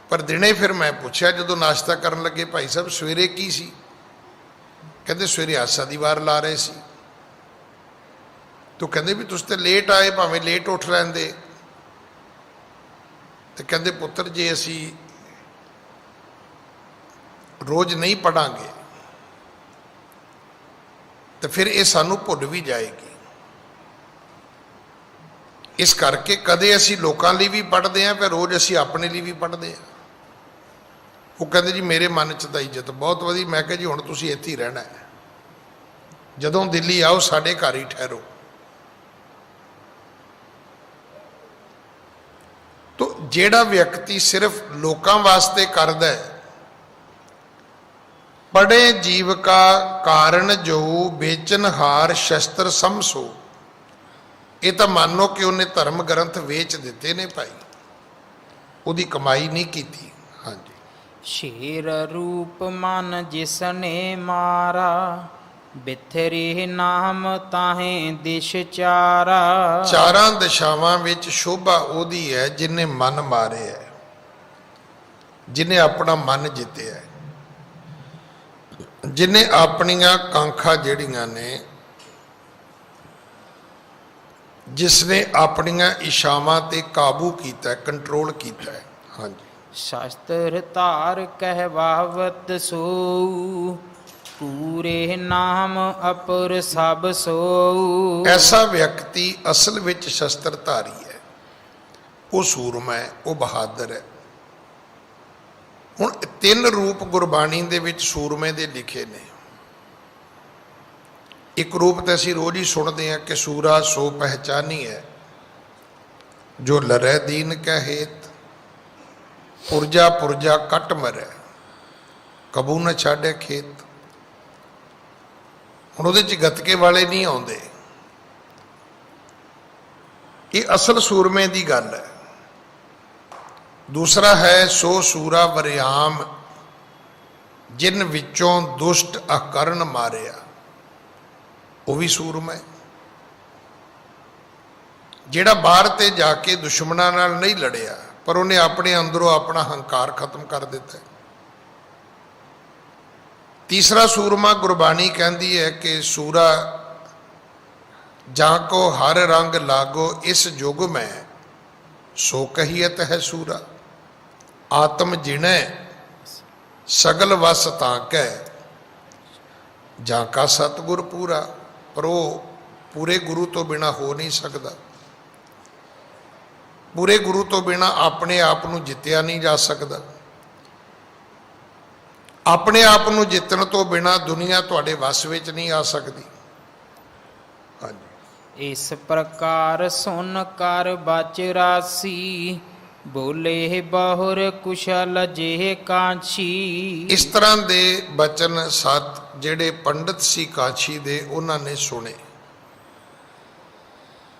ਪਰ ਦਿਨੇ ਫਿਰ ਮੈਂ ਪੁੱਛਿਆ ਜਦੋਂ ਨਾਸ਼ਤਾ ਕਰਨ ਲੱਗੇ, ਭਾਈ ਸਾਹਿਬ ਸਵੇਰੇ ਕੀ ਸੀ? ਕਹਿੰਦੇ ਸਵੇਰੇ ਆਸਾ ਦੀ ਵਾਰ ਲਾ ਰਹੇ ਸੀ। ਤੂੰ ਕਹਿੰਦੇ ਵੀ ਤੁਸੀਂ ਤੇ ਲੇਟ ਆਏ, ਭਾਵੇਂ ਲੇਟ ਉੱਠ ਲੈਂਦੇ। ਤੇ ਕਹਿੰਦੇ ਪੁੱਤਰ ਜੇ ਅਸੀਂ ਰੋਜ਼ ਨਹੀਂ ਪੜਾਂਗੇ ਤੇ ਫਿਰ ਇਹ ਸਾਨੂੰ ਭੁੱਲ ਵੀ ਜਾਏਗੀ। ਇਸ ਕਰਕੇ ਕਦੇ ਅਸੀਂ ਲੋਕਾਂ ਲਈ ਵੀ ਪੜ੍ਹਦੇ ਹਾਂ, ਫਿਰ ਰੋਜ਼ ਅਸੀਂ ਆਪਣੇ ਲਈ ਵੀ ਪੜ੍ਹਦੇ ਹਾਂ। ਉਹ ਕਹਿੰਦੇ ਜੀ ਮੇਰੇ ਮਨ 'ਚ ਤਾਂ ਇੱਜ਼ਤ ਬਹੁਤ ਵਧੀ। ਮੈਂ ਕਿਹਾ ਜੀ ਹੁਣ ਤੁਸੀਂ ਇੱਥੇ ਹੀ ਰਹਿਣਾ ਹੈ, ਜਦੋਂ ਦਿੱਲੀ ਆਓ ਸਾਡੇ ਘਰ ਹੀ ਠਹਿਰੋ। ਤੋ ਜਿਹੜਾ ਵਿਅਕਤੀ ਸਿਰਫ ਲੋਕਾਂ ਵਾਸਤੇ ਕਰਦਾ ਹੈ, ਪੜੇ ਜੀਵ ਕਾ ਕਾਰਨ ਜੋ ਵੇਚਨ ਹਾਰ ਸ਼ਸਤਰ ਸਮਸੋ, ਇਹ ਤਾਂ ਮੰਨੋ ਕਿ ਉਹਨੇ ਧਰਮ ਗ੍ਰੰਥ ਵੇਚ ਦਿੱਤੇ ਨੇ ਭਾਈ, ਉਹਦੀ ਕਮਾਈ ਨਹੀਂ ਕੀਤੀ। ਹਾਂਜੀ। ਸ਼ੇਰ ਰੂਪ ਮਨ ਜਿਸਨੇ ਮਾਰਾ, ਬਿਥਰੇ ਨਾਮ ਤਾਹੇ ਦਿਸ਼ ਚਾਰਾ। ਚਾਰਾਂ ਦਿਸ਼ਾਵਾਂ ਵਿੱਚ ਸ਼ੋਭਾ ਉਹਦੀ ਹੈ ਜਿਨੇ ਮਨ ਮਾਰਿਆ ਹੈ, ਜਿਨੇ ਆਪਣਾ ਮਨ ਜਿੱਤਿਆ ਹੈ, ਜਿਨੇ ਆਪਣੀਆਂ ਕਾਂਖਾਂ ਜਿਹੜੀਆਂ ਨੇ, ਜਿਸਨੇ ਆਪਣੀਆਂ ਇਸ਼ਾਵਾਂ ਤੇ ਕਾਬੂ ਕੀਤਾ, ਕੰਟਰੋਲ ਕੀਤਾ ਹੈ। ਹਾਂਜੀ। ਸ਼ਾਸਤਰ ਧਾਰ ਕਹਿਵਾਵਤ ਸੋ, ਪੂਰੇ ਨਾਮ ਅਪਰ ਸਭ ਸੋ। ਐਸਾ ਵਿਅਕਤੀ ਅਸਲ ਵਿੱਚ ਸ਼ਸਤਰਧਾਰੀ ਹੈ, ਉਹ ਸੂਰਮਾ ਹੈ, ਉਹ ਬਹਾਦਰ ਹੈ। ਹੁਣ ਤਿੰਨ ਰੂਪ ਗੁਰਬਾਣੀ ਦੇ ਵਿੱਚ ਸੂਰਮੇ ਦੇ ਲਿਖੇ ਨੇ। ਇੱਕ ਰੂਪ ਤਾਂ ਅਸੀਂ ਰੋਜ਼ ਹੀ ਸੁਣਦੇ ਹਾਂ ਕਿ ਸੂਰਾ ਸੋ ਪਹਿਚਾਨੀ ਹੈ, ਜੋ ਲਰੈ ਦੀਨ ਕੈ ਹੇਤ, ਪੁਰਜਾ ਪੁਰਜਾ ਕੱਟ ਮਰੈ, ਕਬੂ ਨਾ ਛਾੜੇ ਖੇਤ। ਹੁਣ ਉਹਦੇ 'ਚ ਗੱਤਕੇ ਵਾਲੇ ਨਹੀਂ ਆਉਂਦੇ, ਇਹ ਅਸਲ ਸੂਰਮੇ ਦੀ ਗੱਲ ਹੈ। ਦੂਸਰਾ ਹੈ ਸੋ ਸੂਰਾ ਵਰਿਆਮ, ਜਿਨ ਵਿੱਚੋਂ ਦੁਸ਼ਟ ਅਕਰਨ ਮਾਰਿਆ, ਉਹ ਵੀ ਸੂਰਮਾ ਹੈ। ਜਿਹੜਾ ਬਾਹਰ ਤੇ ਜਾ ਕੇ ਦੁਸ਼ਮਣਾਂ ਨਾਲ ਨਹੀਂ ਲੜਿਆ, ਪਰ ਉਹਨੇ ਆਪਣੇ ਅੰਦਰੋਂ ਆਪਣਾ ਹੰਕਾਰ ਖਤਮ ਕਰ ਦਿੱਤਾ। ਤੀਸਰਾ ਸੂਰਮਾ ਗੁਰਬਾਣੀ ਕਹਿੰਦੀ ਹੈ ਕਿ ਸੂਰਾ ਜਾਂ ਕੋ ਹਰ ਰੰਗ ਲਾਗੋ, ਇਸ ਯੁਗ ਮੈਂ ਸੋ ਕਹੀਅਤ ਹੈ ਸੂਰਾ। ਆਤਮ ਜਿਣੈ ਸਗਲ ਵਸ ਤਾਂ ਕੈ, ਜਾਂ ਕਾ ਸਤਿਗੁਰ ਪੂਰਾ। ਪਰ ਉਹ ਪੂਰੇ ਗੁਰੂ ਤੋਂ ਬਿਨਾ ਹੋ ਨਹੀਂ ਸਕਦਾ। ਪੂਰੇ ਗੁਰੂ ਤੋਂ ਬਿਨਾ ਆਪਣੇ ਆਪ ਨੂੰ ਜਿੱਤਿਆ ਨਹੀਂ ਜਾ ਸਕਦਾ। ਆਪਣੇ ਆਪ ਨੂੰ ਜਿੱਤਣ ਤੋਂ ਬਿਨਾ ਦੁਨੀਆ ਤੁਹਾਡੇ ਵੱਸ ਵਿੱਚ ਨਹੀਂ ਆ ਸਕਦੀ। ਹਾਂਜੀ। ਇਸ ਪ੍ਰਕਾਰ ਸੁਨ ਕਰ ਬਚ ਰਾਸੀ, ਬੋਲੇ ਬਹੁਰ ਕੁਸ਼ਲ ਜੇ ਕਾਂਛੀ। ਇਸ ਤਰ੍ਹਾਂ ਦੇ ਬਚਨ ਸਤ ਜਿਹੜੇ ਪੰਡਤ ਸੀ ਕਾਂਛੀ ਦੇ, ਉਹਨਾਂ ਨੇ ਸੁਣੇ।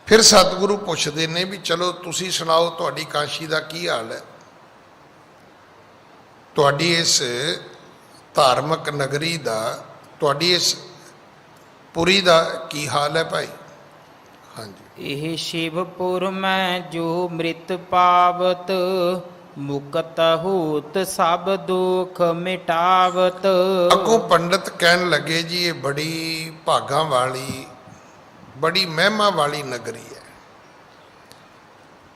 ਫਿਰ ਸਤਿਗੁਰੂ ਪੁੱਛਦੇ ਨੇ ਵੀ ਚਲੋ ਤੁਸੀਂ ਸੁਣਾਓ, ਤੁਹਾਡੀ ਕਾਂਛੀ ਦਾ ਕੀ ਹਾਲ ਹੈ, ਤੁਹਾਡੀ ਇਸ ਧਾਰਮਿਕ ਨਗਰੀ ਦਾ, ਤੁਹਾਡੀ ਇਸ ਪੁਰੀ ਦਾ ਕੀ ਹਾਲ ਹੈ ਭਾਈ। ਹਾਂਜੀ। ਇਹ ਸ਼ਿਵਪੁਰ ਮੈਂ ਜੋ ਮ੍ਰਿਤ ਪਾਵਤ, ਮੁਕਤ ਹੋਤ ਸਭ ਦੁਖ ਮਿਟਾਵਤ। ਅੱਗੋਂ ਪੰਡਤ ਕਹਿਣ ਲੱਗੇ ਜੀ ਇਹ ਬੜੀ ਭਾਗਾਂ ਵਾਲੀ, ਬੜੀ ਮਹਿਮਾ ਵਾਲੀ ਨਗਰੀ ਹੈ।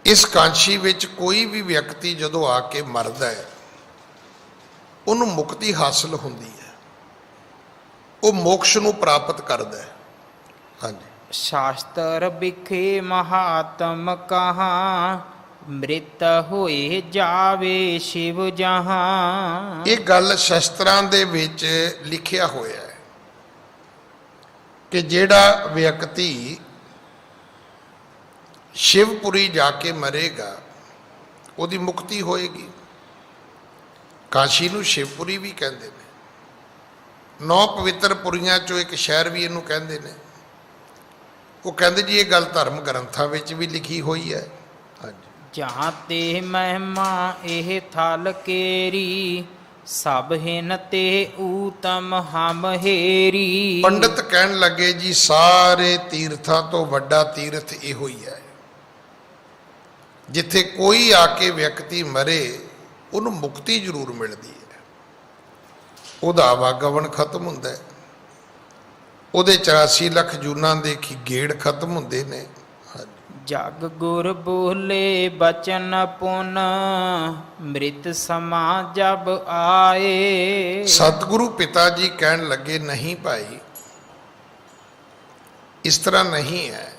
ਇਸ ਕਾਂਛੀ ਵਿੱਚ ਕੋਈ ਵੀ ਵਿਅਕਤੀ ਜਦੋਂ ਆ ਕੇ ਮਰਦਾ ਹੈ, ਉਹਨੂੰ ਮੁਕਤੀ ਹਾਸਲ ਹੁੰਦੀ ਹੈ, ਉਹ ਮੋਕਸ਼ ਨੂੰ ਪ੍ਰਾਪਤ ਕਰਦਾ ਹੈ। ਹਾਂਜੀ। ਸ਼ਾਸਤਰ ਵਿਖੇ ਮਹਾਤਮ ਕਹਾ, ਮ੍ਰਿਤ ਹੋਏ ਜਾਵੇ ਸ਼ਿਵ ਜਹਾਂ। ਇਹ ਗੱਲ ਸ਼ਸਤਰਾਂ ਦੇ ਵਿੱਚ ਲਿਖਿਆ ਹੋਇਆ ਹੈ ਕਿ ਜਿਹੜਾ ਵਿਅਕਤੀ ਸ਼ਿਵਪੁਰੀ ਜਾ ਕੇ ਮਰੇਗਾ, ਉਹਦੀ ਮੁਕਤੀ ਹੋਏਗੀ। ਕਾਸ਼ੀ ਨੂੰ ਸ਼ਿਵਪੁਰੀ ਵੀ ਕਹਿੰਦੇ ਨੇ। 9 ਪਵਿੱਤਰ ਪੁਰੀਆਂ ਚੋਂ ਇੱਕ ਸ਼ਹਿਰ ਵੀ ਇਹਨੂੰ ਕਹਿੰਦੇ ਨੇ। ਉਹ ਕਹਿੰਦੇ ਜੀ ਇਹ ਗੱਲ ਧਰਮ ਗ੍ਰੰਥਾਂ ਵਿੱਚ ਵੀ ਲਿਖੀ ਹੋਈ ਹੈ। ਹਾਂਜੀ। ਜਹਾਂ ਤੇ ਮਹਿਮਾ ਇਹ ਥਲ ਕੇਰੀ, ਸਭ ਹਿਨ ਤੇ ਊਤਮ ਹਮ ਹੇਰੀ। ਪੰਡਤ ਕਹਿਣ ਲੱਗੇ ਜੀ ਸਾਰੇ ਤੀਰਥਾਂ ਤੋਂ ਵੱਡਾ ਤੀਰਥ ਇਹੋ ਹੀ ਹੈ, ਜਿੱਥੇ ਕੋਈ ਆ ਕੇ ਵਿਅਕਤੀ ਮਰੇ ਉਹਨੂੰ ਮੁਕਤੀ ਜ਼ਰੂਰ ਮਿਲਦੀ ਹੈ, ਉਹਦਾ ਆਵਾਗਮਨ ਖਤਮ ਹੁੰਦਾ ਹੈ, ਉਹਦੇ 84 ਲੱਖ ਜੂਨਾਂ ਦੇ ਗੇੜ ਖਤਮ ਹੁੰਦੇ ਨੇ। ਜਗ ਗੁਰ ਬੋਲੇ ਬਚਨ ਪੁਨ, ਮ੍ਰਿਤ ਸਮਾ ਜਬ ਆਏ। ਸਤਿਗੁਰੂ ਪਿਤਾ ਜੀ ਕਹਿਣ ਲੱਗੇ ਨਹੀਂ ਭਾਈ, ਇਸ ਤਰ੍ਹਾਂ ਨਹੀਂ ਹੈ।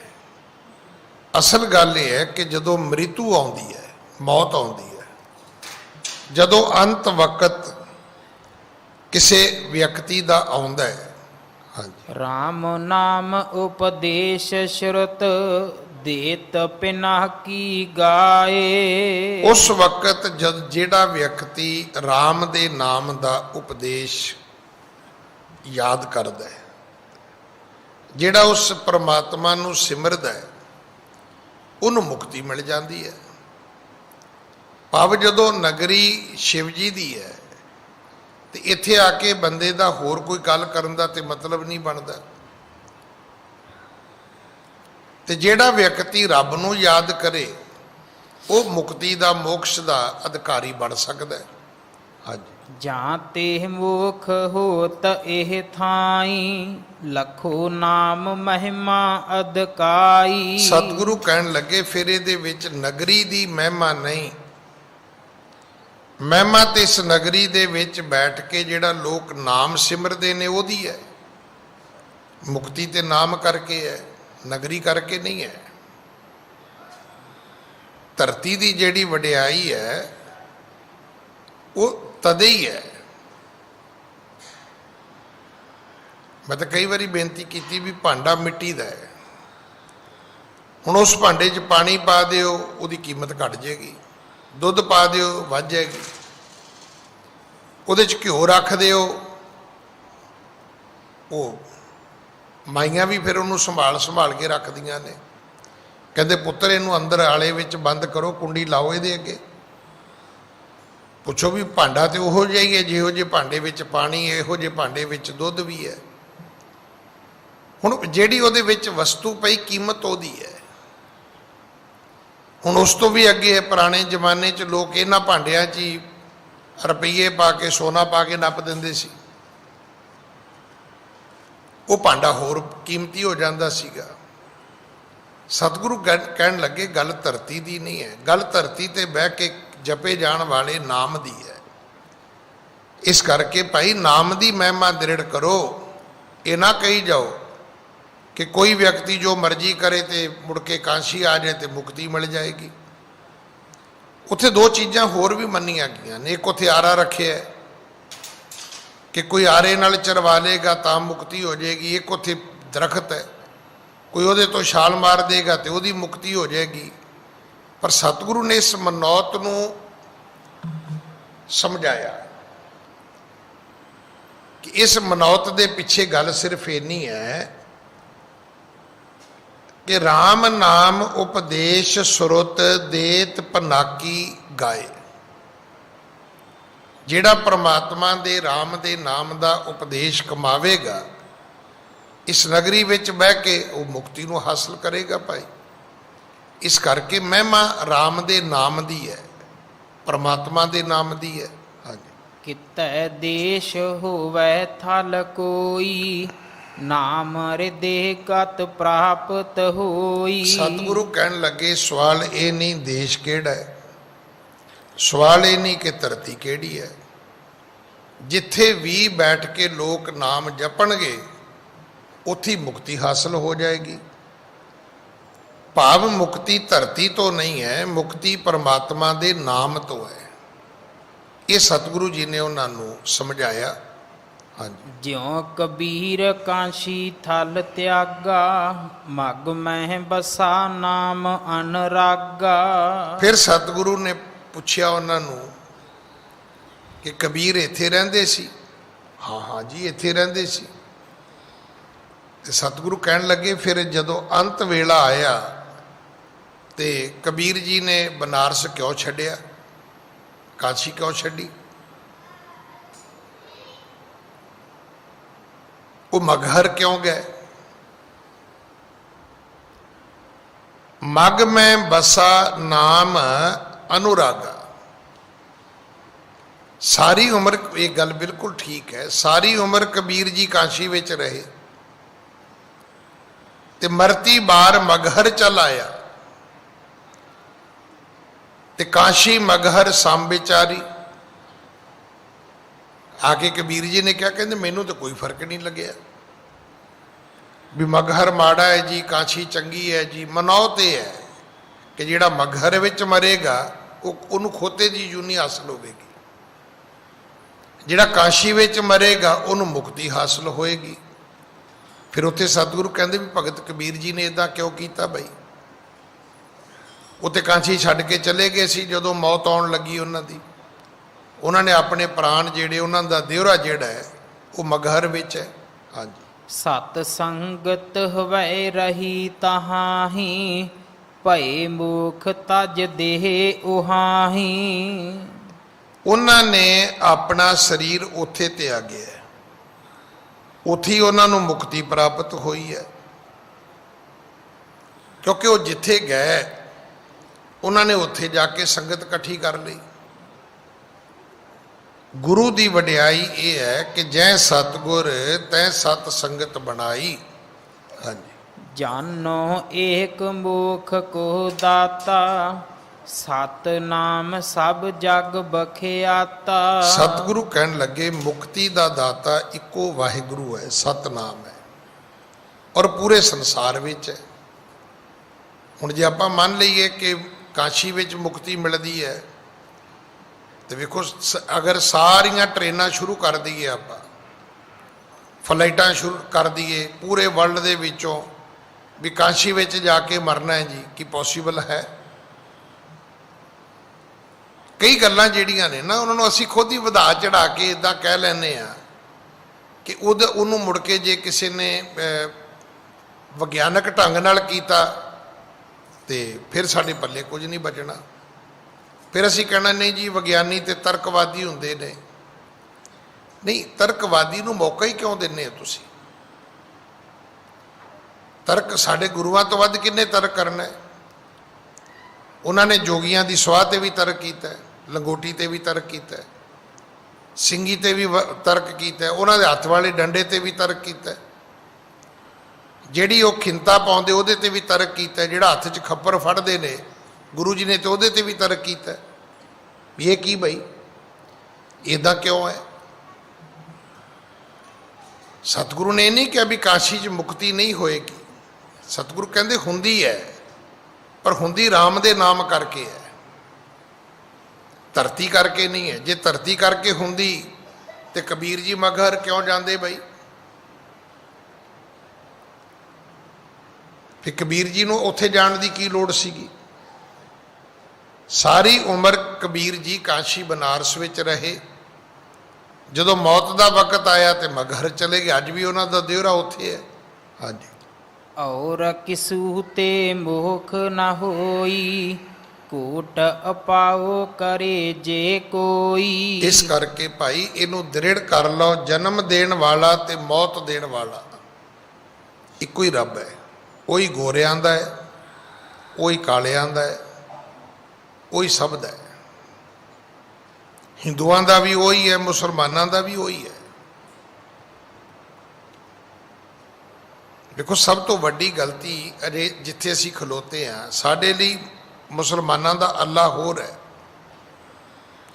ਅਸਲ ਗੱਲ ਇਹ ਹੈ ਕਿ ਜਦੋਂ ਮ੍ਰਿਤੂ ਆਉਂਦੀ ਹੈ, ਮੌਤ ਆਉਂਦੀ ਹੈ, ਜਦੋਂ ਅੰਤ ਵਕਤ ਕਿਸੇ ਵਿਅਕਤੀ ਦਾ ਆਉਂਦਾ ਹੈ, ਹਾਂਜੀ, ਰਾਮ ਨਾਮ ਉਪਦੇਸ਼ ਸ਼ਰਤ, ਦੇਤ ਪਿਨਾ ਕੀ ਗਾਏ। ਉਸ ਵਕਤ ਜਦ ਜਿਹੜਾ ਵਿਅਕਤੀ ਰਾਮ ਦੇ ਨਾਮ ਦਾ ਉਪਦੇਸ਼ ਯਾਦ ਕਰਦਾ ਹੈ, ਜਿਹੜਾ ਉਸ ਪਰਮਾਤਮਾ ਨੂੰ ਸਿਮਰਦਾ ਹੈ, ਉਹਨੂੰ ਮੁਕਤੀ ਮਿਲ ਜਾਂਦੀ ਹੈ। ਭਾਵ ਜਦੋਂ ਨਗਰੀ ਸ਼ਿਵ ਜੀ ਦੀ ਹੈ, ਤੇ ਇੱਥੇ ਆ ਕੇ ਬੰਦੇ ਦਾ ਹੋਰ ਕੋਈ ਗੱਲ ਕਰਨ ਦਾ ਤੇ ਮਤਲਬ ਨਹੀਂ ਬਣਦਾ। ਤੇ ਜਿਹੜਾ ਵਿਅਕਤੀ ਰੱਬ ਨੂੰ ਯਾਦ ਕਰੇ ਉਹ ਮੁਕਤੀ ਦਾ, ਮੋਕਸ਼ ਦਾ ਅਧਿਕਾਰੀ ਬਣ ਸਕਦਾ ਹੈ। ਹਾਂਜੀ। ਜਾਂ ਤੇ ਮੁਖ ਹੋਤ ਇਹ ਥਾਈ, ਲਖੋ ਨਾਮ ਮਹਿਮਾ ਅਦਕਾਈ। ਸਤਿਗੁਰੂ ਕਹਿਣ ਲੱਗੇ ਫਿਰ ਇਹਦੇ ਵਿੱਚ ਨਗਰੀ ਦੀ ਮਹਿਮਾ ਨਹੀਂ, ਮਹਿਮਾ ਤੇ ਇਸ ਨਗਰੀ ਦੇ ਵਿੱਚ ਬੈਠ ਕੇ ਜਿਹੜਾ ਲੋਕ ਨਾਮ ਸਿਮਰਦੇ ਨੇ ਉਹਦੀ ਹੈ। ਮੁਕਤੀ ਤੇ ਨਾਮ ਕਰਕੇ ਹੈ, ਨਗਰੀ ਕਰਕੇ ਨਹੀਂ ਹੈ। ਧਰਤੀ ਦੀ ਜਿਹੜੀ ਵਡਿਆਈ ਹੈ ਉਹ ਤਦੇ ਹੀ ਹੈ। ਮੈਂ ਤਾਂ ਕਈ ਵਾਰੀ ਬੇਨਤੀ ਕੀਤੀ ਵੀ ਭਾਂਡਾ ਮਿੱਟੀ ਦਾ ਹੈ, ਹੁਣ ਉਸ ਭਾਂਡੇ 'ਚ ਪਾਣੀ ਪਾ ਦਿਓ ਉਹਦੀ ਕੀਮਤ ਘਟ ਜਾਏਗੀ, ਦੁੱਧ ਪਾ ਦਿਓ ਵੱਧ ਜਾਏਗੀ, ਉਹਦੇ 'ਚ ਘਿਓ ਰੱਖ ਦਿਓ, ਉਹ ਮਾਈਆਂ ਵੀ ਫਿਰ ਉਹਨੂੰ ਸੰਭਾਲ ਕੇ ਰੱਖਦੀਆਂ ਨੇ। ਕਹਿੰਦੇ ਪੁੱਤਰ ਇਹਨੂੰ ਅੰਦਰ ਆਲੇ ਵਿੱਚ ਬੰਦ ਕਰੋ, ਕੁੰਡੀ ਲਾਓ ਇਹਦੇ ਅੱਗੇ। ਪੁੱਛੋ ਵੀ ਭਾਂਡਾ ਤੇ ਉਹੋ ਜਿਹਾ ਹੀ ਹੈ, ਜਿਹੋ ਜਿਹੇ ਭਾਂਡੇ ਵਿੱਚ ਪਾਣੀ ਇਹੋ ਜਿਹੇ ਭਾਂਡੇ ਵਿੱਚ ਦੁੱਧ ਵੀ ਹੈ। ਹੁਣ ਜਿਹੜੀ ਉਹਦੇ ਵਿੱਚ ਵਸਤੂ ਪਈ ਕੀਮਤ ਉਹਦੀ ਹੈ। ਹੁਣ ਉਸ ਤੋਂ ਵੀ ਅੱਗੇ ਪੁਰਾਣੇ ਜ਼ਮਾਨੇ 'ਚ ਲੋਕ ਇਹਨਾਂ ਭਾਂਡਿਆਂ 'ਚ ਹੀ ਰੁਪਈਏ ਪਾ ਕੇ, ਸੋਨਾ ਪਾ ਕੇ ਨੱਪ ਦਿੰਦੇ ਸੀ। ਉਹ ਭਾਂਡਾ ਹੋਰ ਕੀਮਤੀ ਹੋ ਜਾਂਦਾ ਸੀਗਾ। ਸਤਿਗੁਰੂ ਕਹਿਣ ਲੱਗੇ ਗੱਲ ਧਰਤੀ ਦੀ ਨਹੀਂ ਹੈ, ਗੱਲ ਧਰਤੀ ਤੇ ਬਹਿ ਕੇ ਜਪੇ ਜਾਣ ਵਾਲੇ ਨਾਮ ਦੀ ਹੈ। ਇਸ ਕਰਕੇ ਭਾਈ ਨਾਮ ਦੀ ਮਹਿਮਾ ਦ੍ਰਿੜ ਕਰੋ। ਇਹ ਨਾ ਕਹੀ ਜਾਓ ਕਿ ਕੋਈ ਵਿਅਕਤੀ ਜੋ ਮਰਜ਼ੀ ਕਰੇ ਤੇ ਮੁੜ ਕੇ ਕਾਂਸ਼ੀ ਆ ਜਾਏ ਤੇ ਮੁਕਤੀ ਮਿਲ ਜਾਏਗੀ। ਉੱਥੇ ਦੋ ਚੀਜ਼ਾਂ ਹੋਰ ਵੀ ਮੰਨੀਆਂ ਗਈਆਂ ਨੇ। ਇੱਕ ਉੱਥੇ ਆਰਾ ਰੱਖਿਆ ਕਿ ਕੋਈ ਆਰੇ ਨਾਲ ਚਰਵਾ ਲੇਗਾ ਤਾਂ ਮੁਕਤੀ ਹੋ ਜਾਏਗੀ। ਇੱਕ ਉੱਥੇ ਦਰਖਤ ਹੈ, ਕੋਈ ਉਹਦੇ ਤੋਂ ਛਾਲ ਮਾਰ ਦੇਗਾ ਤੇ ਉਹਦੀ ਮੁਕਤੀ ਹੋ ਜਾਏਗੀ। ਪਰ ਸਤਿਗੁਰੂ ਨੇ ਇਸ ਮਨੌਤ ਨੂੰ ਸਮਝਾਇਆ ਕਿ ਇਸ ਮਨੌਤ ਦੇ ਪਿੱਛੇ ਗੱਲ ਸਿਰਫ ਇੰਨੀ ਹੈ ਕਿ RAM ਨਾਮ ਉਪਦੇਸ਼ ਸੁਰਤ ਦੇਤ ਪਨਾਕੀ ਗਾਏ। ਜਿਹੜਾ ਪ੍ਰਮਾਤਮਾ ਦੇ RAM ਦੇ ਨਾਮ ਦਾ ਉਪਦੇਸ਼ ਕਮਾਵੇਗਾ, ਇਸ ਨਗਰੀ ਵਿੱਚ ਬਹਿ ਕੇ ਉਹ ਮੁਕਤੀ ਨੂੰ ਹਾਸਲ ਕਰੇਗਾ ਭਾਈ। ਇਸ ਕਰਕੇ ਮਹਿਮਾ RAM ਦੇ ਨਾਮ ਦੀ ਹੈ, ਪ੍ਰਮਾਤਮਾ ਦੇ ਨਾਮ ਦੀ ਹੈ। ਹਾਂਜੀ। ਕਿਤੈ ਦੇਸ਼ ਹੋਵੈ ਥਲ ਕੋਈ, ਨਾਮ ਹਿਰਦੇ ਗਤ ਪ੍ਰਾਪਤ ਹੋਈ। ਸਤਿਗੁਰੂ ਕਹਿਣ ਲੱਗੇ ਸਵਾਲ ਇਹ ਨਹੀਂ ਦੇਸ਼ ਕਿਹੜਾ ਹੈ, ਸਵਾਲ ਇਹ ਨਹੀਂ ਕਿ ਧਰਤੀ ਕਿਹੜੀ ਹੈ। ਜਿੱਥੇ ਵੀ ਬੈਠ ਕੇ ਲੋਕ ਨਾਮ ਜਪਣਗੇ ਉੱਥੇ ਮੁਕਤੀ ਹਾਸਲ ਹੋ ਜਾਏਗੀ। ਭਾਵ ਮੁਕਤੀ ਧਰਤੀ ਤੋਂ ਨਹੀਂ ਹੈ, ਮੁਕਤੀ ਪਰਮਾਤਮਾ ਦੇ ਨਾਮ ਤੋਂ ਹੈ। ਇਹ ਸਤਿਗੁਰੂ ਜੀ ਨੇ ਉਹਨਾਂ ਨੂੰ ਸਮਝਾਇਆ। ਹਾਂਜੀ। ਜਿਉ ਕਬੀਰ ਕਾਂਸ਼ੀ ਥਲ ਤਿਆਗਾ, ਮਗ ਮਹਿ ਬਸਾ ਨਾਮ ਅਨਰਾਗਾ। ਫਿਰ ਸਤਿਗੁਰੂ ਨੇ ਪੁੱਛਿਆ ਉਹਨਾਂ ਨੂੰ ਕਿ ਕਬੀਰ ਇੱਥੇ ਰਹਿੰਦੇ ਸੀ? ਹਾਂ ਹਾਂ ਜੀ ਇੱਥੇ ਰਹਿੰਦੇ ਸੀ। ਤੇ ਸਤਿਗੁਰੂ ਕਹਿਣ ਲੱਗੇ ਫਿਰ ਜਦੋਂ ਅੰਤ ਵੇਲਾ ਆਇਆ ਤੇ ਕਬੀਰ ਜੀ ਨੇ ਬਨਾਰਸ ਕਿਉਂ ਛੱਡਿਆ, ਕਾਸ਼ੀ ਕਿਉਂ ਛੱਡੀ? ਉਹ ਮਗਹਰ ਕਿਉਂ ਗਏ? ਮਗ ਮੈਂ ਬਸਾ ਨਾਮ ਅਨੁਰਾਗਾ। ਸਾਰੀ ਉਮਰ, ਇਹ ਗੱਲ ਬਿਲਕੁਲ ਠੀਕ ਹੈ, ਸਾਰੀ ਉਮਰ ਕਬੀਰ ਜੀ ਕਾਸ਼ੀ ਵਿੱਚ ਰਹੇ ਤੇ ਮਰਤੀ ਬਾਰ ਮਗਹਰ ਚਲ ਆਇਆ ਤੇ ਕਾਸ਼ੀ ਮਗਹਰ ਸੰਵਿਚਾਰੀ। ਆ ਕੇ ਕਬੀਰ ਜੀ ਨੇ ਕਿਹਾ, ਕਹਿੰਦੇ ਮੈਨੂੰ ਤਾਂ ਕੋਈ ਫਰਕ ਨਹੀਂ ਲੱਗਿਆ ਵੀ ਮਗਹਰ ਮਾੜਾ ਹੈ ਜੀ, ਕਾਸ਼ੀ ਚੰਗੀ ਹੈ ਜੀ। ਮਨੌਤ ਇਹ ਹੈ ਕਿ ਜਿਹੜਾ ਮਗਹਰ ਵਿੱਚ ਮਰੇਗਾ ਉਹਨੂੰ ਖੋਤੇ ਦੀ ਜੂਨੀ ਹਾਸਲ ਹੋਵੇਗੀ, ਜਿਹੜਾ ਕਾਸ਼ੀ ਵਿੱਚ ਮਰੇਗਾ ਉਹਨੂੰ ਮੁਕਤੀ ਹਾਸਲ ਹੋਏਗੀ। ਫਿਰ ਉੱਥੇ ਸਤਿਗੁਰੂ ਕਹਿੰਦੇ ਵੀ ਭਗਤ ਕਬੀਰ ਜੀ ਨੇ ਇਦਾਂ ਕਿਉਂ ਕੀਤਾ ਬਈ? ਉੱਥੇ ਕਾਸ਼ੀ ਛੱਡ ਕੇ ਚਲੇ ਗਏ ਸੀ, ਜਦੋਂ ਮੌਤ ਆਉਣ ਲੱਗੀ ਉਹਨਾਂ ਦੀ, ਉਹਨਾਂ ਨੇ ਆਪਣੇ ਪ੍ਰਾਣ ਜਿਹੜੇ, ਉਹਨਾਂ ਦਾ ਦਿਉਰਾ ਜਿਹੜਾ ਹੈ ਉਹ ਮਗਹਰ ਵਿੱਚ ਹੈ। ਹਾਂਜੀ। ਸਤ ਸੰਗਤ ਹਵੈ ਰਹੀ ਤਹਾਹੀ, ਭਏ ਮੁਖ ਤਜ ਦੇਹ ਉਹਾਹੀ। ਉਹਨਾਂ ਨੇ ਆਪਣਾ ਸਰੀਰ ਉੱਥੇ ਤਿਆਗਿਆ, ਉੱਥੇ ਹੀ ਉਹਨਾਂ ਨੂੰ ਮੁਕਤੀ ਪ੍ਰਾਪਤ ਹੋਈ ਹੈ। ਕਿਉਂਕਿ ਉਹ ਜਿੱਥੇ ਗਏ ਉਹਨਾਂ ਨੇ ਉੱਥੇ ਜਾ ਕੇ ਸੰਗਤ ਇਕੱਠੀ ਕਰ ਲਈ। ਗੁਰੂ ਦੀ ਵਡਿਆਈ ਇਹ ਹੈ ਕਿ ਜੈ ਸਤਿਗੁਰ ਤੈ ਸਤ ਸੰਗਤ ਬਣਾਈ। ਹਾਂਜੀ, ਜਾਨੋ ਏਕ ਮੋਖ ਕੋ ਦਾਤਾ, ਸਤਿਨਾਮ ਸਭ ਜਗ ਬਖਿਆਤਾ। ਸਤਿਗੁਰੂ ਕਹਿਣ ਲੱਗੇ ਮੁਕਤੀ ਦਾ ਦਾਤਾ ਇੱਕੋ ਵਾਹਿਗੁਰੂ ਹੈ, ਸਤਨਾਮ ਹੈ, ਔਰ ਪੂਰੇ ਸੰਸਾਰ ਵਿੱਚ ਹੈ। ਹੁਣ ਜੇ ਆਪਾਂ ਮੰਨ ਲਈਏ ਕਿ ਕਾਸ਼ੀ ਵਿੱਚ ਮੁਕਤੀ ਮਿਲਦੀ ਹੈ, ਤੇ ਵੇਖੋ ਅਗਰ ਸਾਰੀਆਂ ਟ੍ਰੇਨਾਂ ਸ਼ੁਰੂ ਕਰ ਦਈਏ, ਆਪਾਂ ਫਲਾਈਟਾਂ ਸ਼ੁਰੂ ਕਰ ਦਈਏ ਪੂਰੇ ਵਰਲਡ ਦੇ ਵਿੱਚੋਂ ਵੀ ਕਾਸ਼ੀ ਵਿੱਚ ਜਾ ਕੇ ਮਰਨਾ ਹੈ ਜੀ, ਕੀ ਪੋਸੀਬਲ ਹੈ? ਕਈ ਗੱਲਾਂ ਜਿਹੜੀਆਂ ਨੇ ਨਾ ਉਹਨਾਂ ਨੂੰ ਅਸੀਂ ਖੁਦ ਹੀ ਵਧਾ ਚੜਾ ਕੇ ਇਦਾਂ ਕਹਿ ਲੈਂਦੇ ਆ ਕਿ ਉਹਨੂੰ ਮੁੜ ਕੇ ਜੇ ਕਿਸੇ ਨੇ ਵਿਗਿਆਨਕ ਢੰਗ ਨਾਲ ਕੀਤਾ ਤੇ ਫਿਰ ਸਾਡੇ ਪੱਲੇ ਕੁਝ ਨਹੀਂ ਬਚਣਾ। ਫਿਰ ਅਸੀਂ ਕਹਿਣਾ ਨਹੀਂ ਜੀ ਵਿਗਿਆਨੀ ਤੇ ਤਰਕਵਾਦੀ ਹੁੰਦੇ ਨੇ। ਨਹੀਂ, ਤਰਕਵਾਦੀ ਨੂੰ ਮੌਕਾ ਹੀ ਕਿਉਂ ਦਿੰਦੇ ਹੋ ਤੁਸੀਂ? ਤਰਕ ਸਾਡੇ ਗੁਰੂਆਂ ਤੋਂ ਵੱਧ ਕਿੰਨੇ ਤਰਕ ਕਰਨਾ ਹੈ? ਉਹਨਾਂ ਨੇ ਜੋਗੀਆਂ ਦੀ ਸਵਾਹ ਤੇ ਵੀ ਤਰਕ ਕੀਤਾ, ਲੰਗੋਟੀ ਤੇ ਵੀ ਤਰਕ ਕੀਤਾ, ਸਿੰਘੀ ਤੇ ਵੀ ਤਰਕ ਕੀਤਾ, ਉਹਨਾਂ ਦੇ ਹੱਥ ਵਾਲੇ ਡੰਡੇ ਤੇ ਵੀ ਤਰਕ ਕੀਤਾ, ਜਿਹੜੀ ਉਹ ਖਿੰਤਾ ਪਾਉਂਦੇ ਉਹਦੇ ਤੇ ਵੀ ਤਰਕ ਕੀਤਾ, ਜਿਹੜਾ ਹੱਥ 'ਚ ਖੱਪਰ ਫੜਦੇ ਨੇ ਗੁਰੂ ਜੀ ਨੇ ਤੇ ਉਹਦੇ ਤੇ ਵੀ ਤਰਕ ਕੀਤਾ। ਵੀ ਇਹ ਕੀ ਬਈ, ਇੱਦਾਂ ਕਿਉਂ ਹੈ? ਸਤਿਗੁਰੂ ਨੇ ਇਹ ਨਹੀਂ ਕਿਹਾ ਵੀ ਕਾਸ਼ੀ 'ਚ ਮੁਕਤੀ ਨਹੀਂ ਹੋਏਗੀ। ਸਤਿਗੁਰੂ ਕਹਿੰਦੇ ਹੁੰਦੀ ਹੈ, ਪਰ ਹੁੰਦੀ ਰਾਮ ਦੇ ਨਾਮ ਕਰਕੇ ਹੈ, ਧਰਤੀ ਕਰਕੇ ਨਹੀਂ ਹੈ। ਜੇ ਧਰਤੀ ਕਰਕੇ ਹੁੰਦੀ ਤੇ ਕਬੀਰ ਜੀ ਮਗਹਰ ਕਿਉਂ ਜਾਂਦੇ ਬਈ? ਫਿਰ ਕਬੀਰ ਜੀ ਨੂੰ ਉੱਥੇ ਜਾਣ ਦੀ ਕੀ ਲੋੜ ਸੀਗੀ? ਸਾਰੀ ਉਮਰ ਕਬੀਰ ਜੀ ਕਾਸ਼ੀ ਬਨਾਰਸ ਵਿੱਚ ਰਹੇ, ਜਦੋਂ ਮੌਤ ਦਾ ਵਕਤ ਆਇਆ ਤੇ ਮਗਹਰ ਚਲੇ ਗਏ। ਅੱਜ ਵੀ ਉਹਨਾਂ ਦਾ ਦਿਉਰਾ ਉੱਥੇ ਹੈ। ਹਾਂਜੀ, ਔਰ ਕਿਸੂ ਤੇ ਮੋਖ ਨਾ ਹੋਈ, ਕੋਟ ਅਪਾਓ ਕਰੇ ਜੇ ਕੋਈ। ਇਸ ਕਰਕੇ ਭਾਈ ਇਹਨੂੰ ਦ੍ਰਿੜ ਕਰ ਲਓ, ਜਨਮ ਦੇਣ ਵਾਲਾ ਤੇ ਮੌਤ ਦੇਣ ਵਾਲਾ ਇੱਕੋ ਹੀ ਰੱਬ ਹੈ। ਉਹੀ ਗੋਰਿਆਂ ਦਾ ਹੈ, ਉਹੀ ਕਾਲਿਆਂ ਦਾ ਹੈ, ਉਹੀ ਸਭ ਦਾ ਹੈ। ਹਿੰਦੂਆਂ ਦਾ ਵੀ ਉਹੀ ਹੈ, ਮੁਸਲਮਾਨਾਂ ਦਾ ਵੀ ਉਹੀ ਹੈ। ਦੇਖੋ, ਸਭ ਤੋਂ ਵੱਡੀ ਗਲਤੀ ਅਰੇ ਜਿੱਥੇ ਅਸੀਂ ਖਲੋਤੇ ਹਾਂ, ਸਾਡੇ ਲਈ ਮੁਸਲਮਾਨਾਂ ਦਾ ਅੱਲਾ ਹੋਰ ਹੈ,